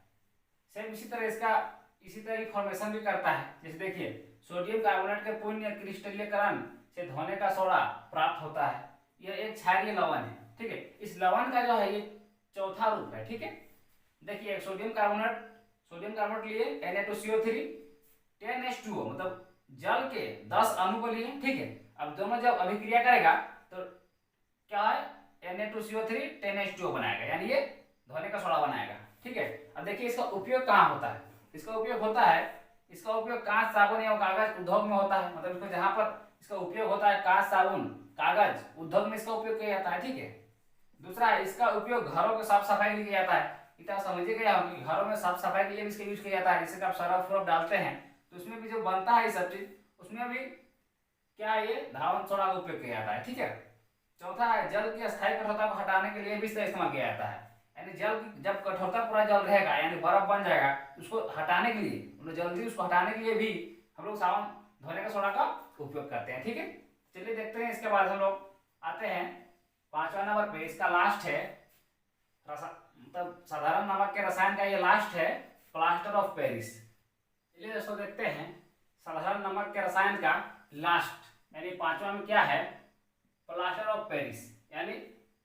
सेम इसी तरह की फॉर्मेशन भी करता है। जैसे देखिए सोडियम कार्बोनेट के पूर्ण क्रिस्टलीकरण से धोने का सोडा प्राप्त होता है। यह एक क्षारीय लवण है। ठीक है, इस लवण का जो है ये चौथा रूप है। ठीक है, देखिए सोडियम कार्बोनेट लिए Na2CO3 10H2O, मतलब जल के 10 अणु को लिए। ठीक है, अब दोनों जब अभिक्रिया करेगा तो क्या है Na2CO3 10H2O बनाएगा, यानी ये धोने का सोडा बनाएगा। ठीक है, अब देखिए इसका उपयोग कहाँ होता है। इसका उपयोग कांच, साबुन एवं कागज उद्योग में होता है। मतलब इसको जहां पर इसका उपयोग होता है कांच, साबुन, कागज उद्योग में इसका उपयोग किया जाता है। ठीक है, दूसरा है इसका उपयोग घरों के साफ सफाई के लिए किया जाता है। इतना समझिएगा हम कि घरों में साफ सफाई के लिए भी इसका यूज किया जाता है। जैसे कि आप सरफ डालते हैं तो उसमें भी जो बनता है ये सब चीज, उसमें भी क्या है ये धावन सोडा का उपयोग किया जाता है। ठीक है, चौथा है जल की अस्थायी कठोरता को हटाने के लिए भी इसका इस्तेमाल किया जाता है। यानी जल जब कठोरता पूरा जल रहेगा यानी बर्फ बन जाएगा, उसको हटाने के लिए, मतलब जल्दी उसको हटाने के लिए भी हम लोग साबुन धोने का सोडा का उपयोग करते हैं। ठीक है, चलिए देखते हैं। इसके बाद हम लोग आते हैं पांचवा नंबर पे। इसका लास्ट है मतलब साधारण नमक के रसायन का ये लास्ट है प्लास्टर ऑफ पेरिस। चलिए दोस्तों देखते हैं साधारण नमक के रसायन का लास्ट, यानी पांचवा में क्या है प्लास्टर ऑफ पेरिस। यानी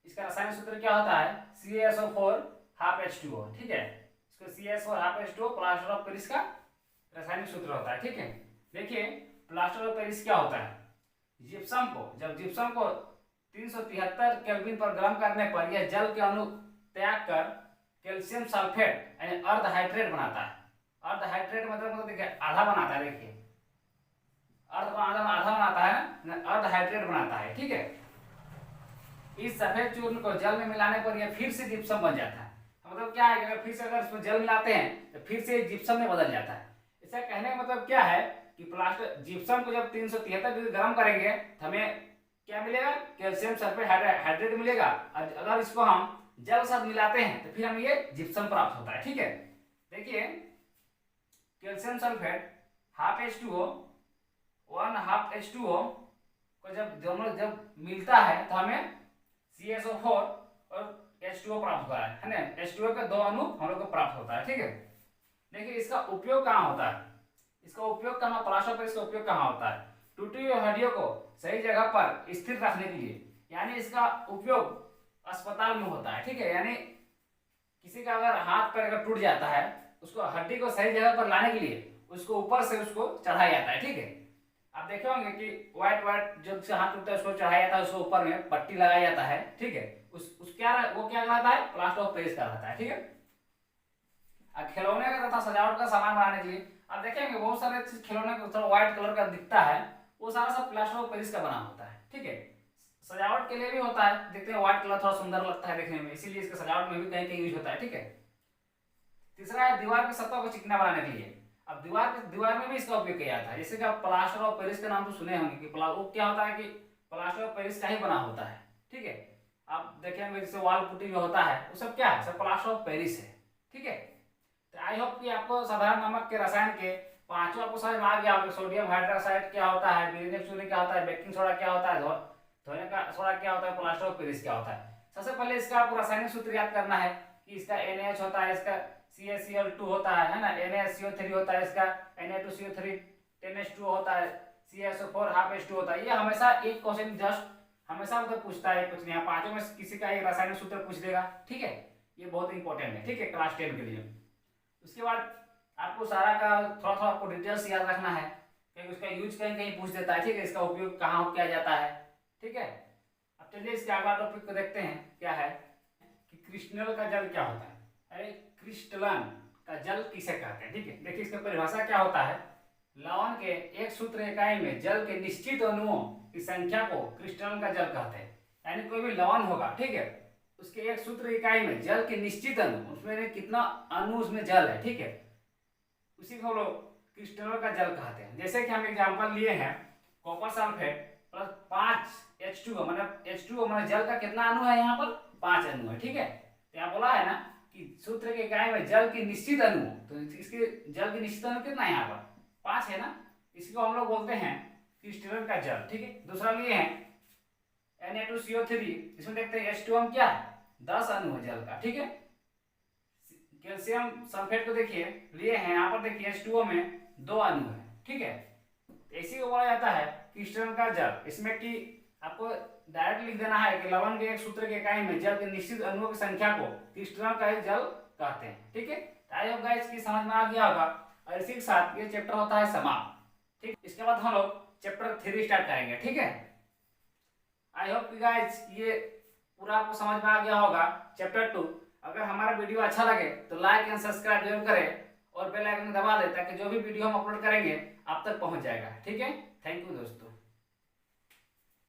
इसका रासायनिक सूत्र क्या होता है CaSO4 हाफ H2O। ठीक है, इसको CaSO4 half H2O plaster of Paris का रासायनिक सूत्र होता है। ठीक है, देखिए प्लास्टर ऑफ पेरिस क्या होता है। जब जिप्सम को 373 केल्विन पर गर्म करने पर यह जल के अणु त्याग कर कैल्शियम सल्फेट यानी अर्धहाइड्रेट बनाता है। अर्धहाइड्रेट मतलब देखिए आधा बनाता है। देखिए आधा बनाता है, अर्धहाइड्रेट बनाता है। ठीक है, इस सफेद चूर्ण को जल में मिलाने पर यह फिर से जिप्सम बन जाता है। मतलब क्या है कि अगर फिर से अगर इसमें जल मिलाते हैं तो फिर से जिप्सम में बदल जाता है। इसका कहने का मतलब क्या है कि प्लास्टर जिप्सम को जब 373 डिग्री गर्म करेंगे तो हमें क्या मिलेगा कैल्शियम सल्फेट हाइड्रेट मिलेगा। अगर इसको हम जल के साथ मिलाते हैं तो फिर हमें ये जिप्सम प्राप्त होता है। ठीक है, देखिए calcium sulphate half H2O 1/2 H2O को जब मिलता है तो हमें CaSO4 और H2O प्राप्त होता है ना। H2O के 2 अणु हम लोग को प्राप्त होता है। ठीक है, देखिए इसका उपयोग कहाँ होता है। इसका उपयोग कहाँ प्लास्टर पर इसका उपयोग कहाँ होता है टूटी हुई हड्डियों को सही जगह पर स्थिर रखने के लिए, यानी इसका उपयोग अस्पताल में होता है। ठीक है, यानी किसी का अगर हाथ पैर अगर टूट जाता है उसको हड्डी को सही जगह पर लाने के लिए उसको ऊपर से उसको चढ़ाया जाता है। ठीक है, आप देखे होंगे कि वाइट जब से हाथ टूटता है उसको चढ़ाया जाता है, उसको ऊपर में पट्टी लगाया जाता है। ठीक है, वो क्या कहलाता है प्लास्टर ऑफ पेरिस कहलाता है। ठीक है, अब खिलौने का तथा सजावट का सामान बनाने के लिए आप देखेंगे बहुत सारे खिलौने का थोड़ा व्हाइट कलर का दिखता है, वो सारा सब प्लास्टर ऑफ पेरिस का बना होता है। ठीक है, सजावट के लिए भी होता है, देखते हैं व्हाइट कलर थोड़ा सुंदर लगता है देखने में, इसीलिए इसका सजावट में भी कहीं कहीं यूज होता है। ठीक है, तीसरा है दीवार की सतह को चिकना बनाने के लिए। अब दीवार में भी इसका उपयोग किया जाता है। जैसे कि आप प्लास्टर ऑफ पेरिस का नाम तो सुने होंगे कि वो क्या होता है कि प्लास्टर ऑफ पेरिस का ही बना होता है। ठीक है, आप देखेंगे जैसे वॉल पुट्टी जो होता है वो सब क्या है सब प्लास्टर ऑफ पेरिस है। ठीक है, तो आई होप कि आपको साधारण नमक के रसायन के पांचों आपको समझ में आ गया होगा। सोडियम हाइड्रोक्साइड क्या होता है, बेरिलियम चूर्ण क्या होता है, बेकिंग सोडा क्या होता है, धोने का सोडा क्या होता है, प्लास्टर ऑफ पेरिस क्या होता है। सबसे पहले इसका आपको रासायनिक सूत्र याद करना है कि इसका NaH होता है, इसका CaCl2 होता है ना, NaCO3 होता है, इसका Na2CO3 10H2O होता है, CaSO4 हाफ H2O होता है। ये हमेशा एक क्वेश्चन जस्ट हमेशा मतलब पूछता है, कुछ नहीं पांचों में किसी का एक रासायनिक सूत्र पूछ देगा। ठीक है, ये बहुत इंपॉर्टेंट है। ठीक है, क्लास 10 के लिए। उसके बाद आपको सारा का थोड़ा थोड़ा आपको डिटेल्स याद रखना है क्योंकि उसका यूज कहीं कहीं पूछ देता है। ठीक है, इसका उपयोग कहाँ किया जाता है। ठीक है, अब चलिए इसके अगला टॉपिक को देखते हैं क्या है कि क्रिस्टल का जल क्या होता है। अरे क्रिस्टलन का जल किसे कहते हैं। ठीक है, देखिए इसका परिभाषा क्या होता है। लवण के एक सूत्र इकाई में जल के निश्चित अणुओं की संख्या को क्रिस्टलन का जल कहते हैं। यानी कोई भी लवण होगा, ठीक है, उसके एक सूत्र इकाई में जल के निश्चित अणु, उसमें कितना अणु उसमें जल है, ठीक है, उसी को हम लोग क्रिस्टल का जल कहते हैं। जैसे कि हम एग्जांपल लिए हैं कॉपर सल्फेट प्लस 5 H2O, मतलब H2O मतलब जल का कितना अणु है यहाँ पर 5 अणु है। ठीक है, तो यहाँ बोला है ना कि सूत्र के इकाई में जल की निश्चित अणु, तो इसके जल की निश्चित अणु कितना है यहाँ पर 5 है ना, इसको हम लोग बोलते हैं क्रिस्टलन का जल। ठीक है, दूसरा लिए हैं Na2CO3, इसमें देखते हैं H2O क्या है 10 अणु है जल का। ठीक है, कैल्शियम सल्फेट को देखिए लिए हैं यहाँ पर, देखिए H2O में 2 अणु है। ठीक है, इसी को बोला जाता है क्रिस्टलन का जल। इसमें कि आपको डायरेक्ट लिख देना है कि लवण के एक सूत्र के इकाई में जल के निश्चित अणुओं की संख्या को क्रिस्टलन का जल कहते हैं। ठीक है, आई होप गाइस की समझ में आ गया होगा। और इसी के साथ ये चैप्टर होता है समाप्त। ठीक, इसके बाद हम लोग चैप्टर 3 स्टार्ट करेंगे। ठीक है, आई होप गाइस ये पूरा आपको समझ में आ गया होगा चैप्टर 2। अगर हमारा वीडियो अच्छा लगे तो लाइक एंड सब्सक्राइब जरूर करें और बेल आइकन दबा दें ताकि जो भी वीडियो हम अपलोड करेंगे आप तक पहुंच जाएगा। ठीक है, थैंक यू दोस्तों।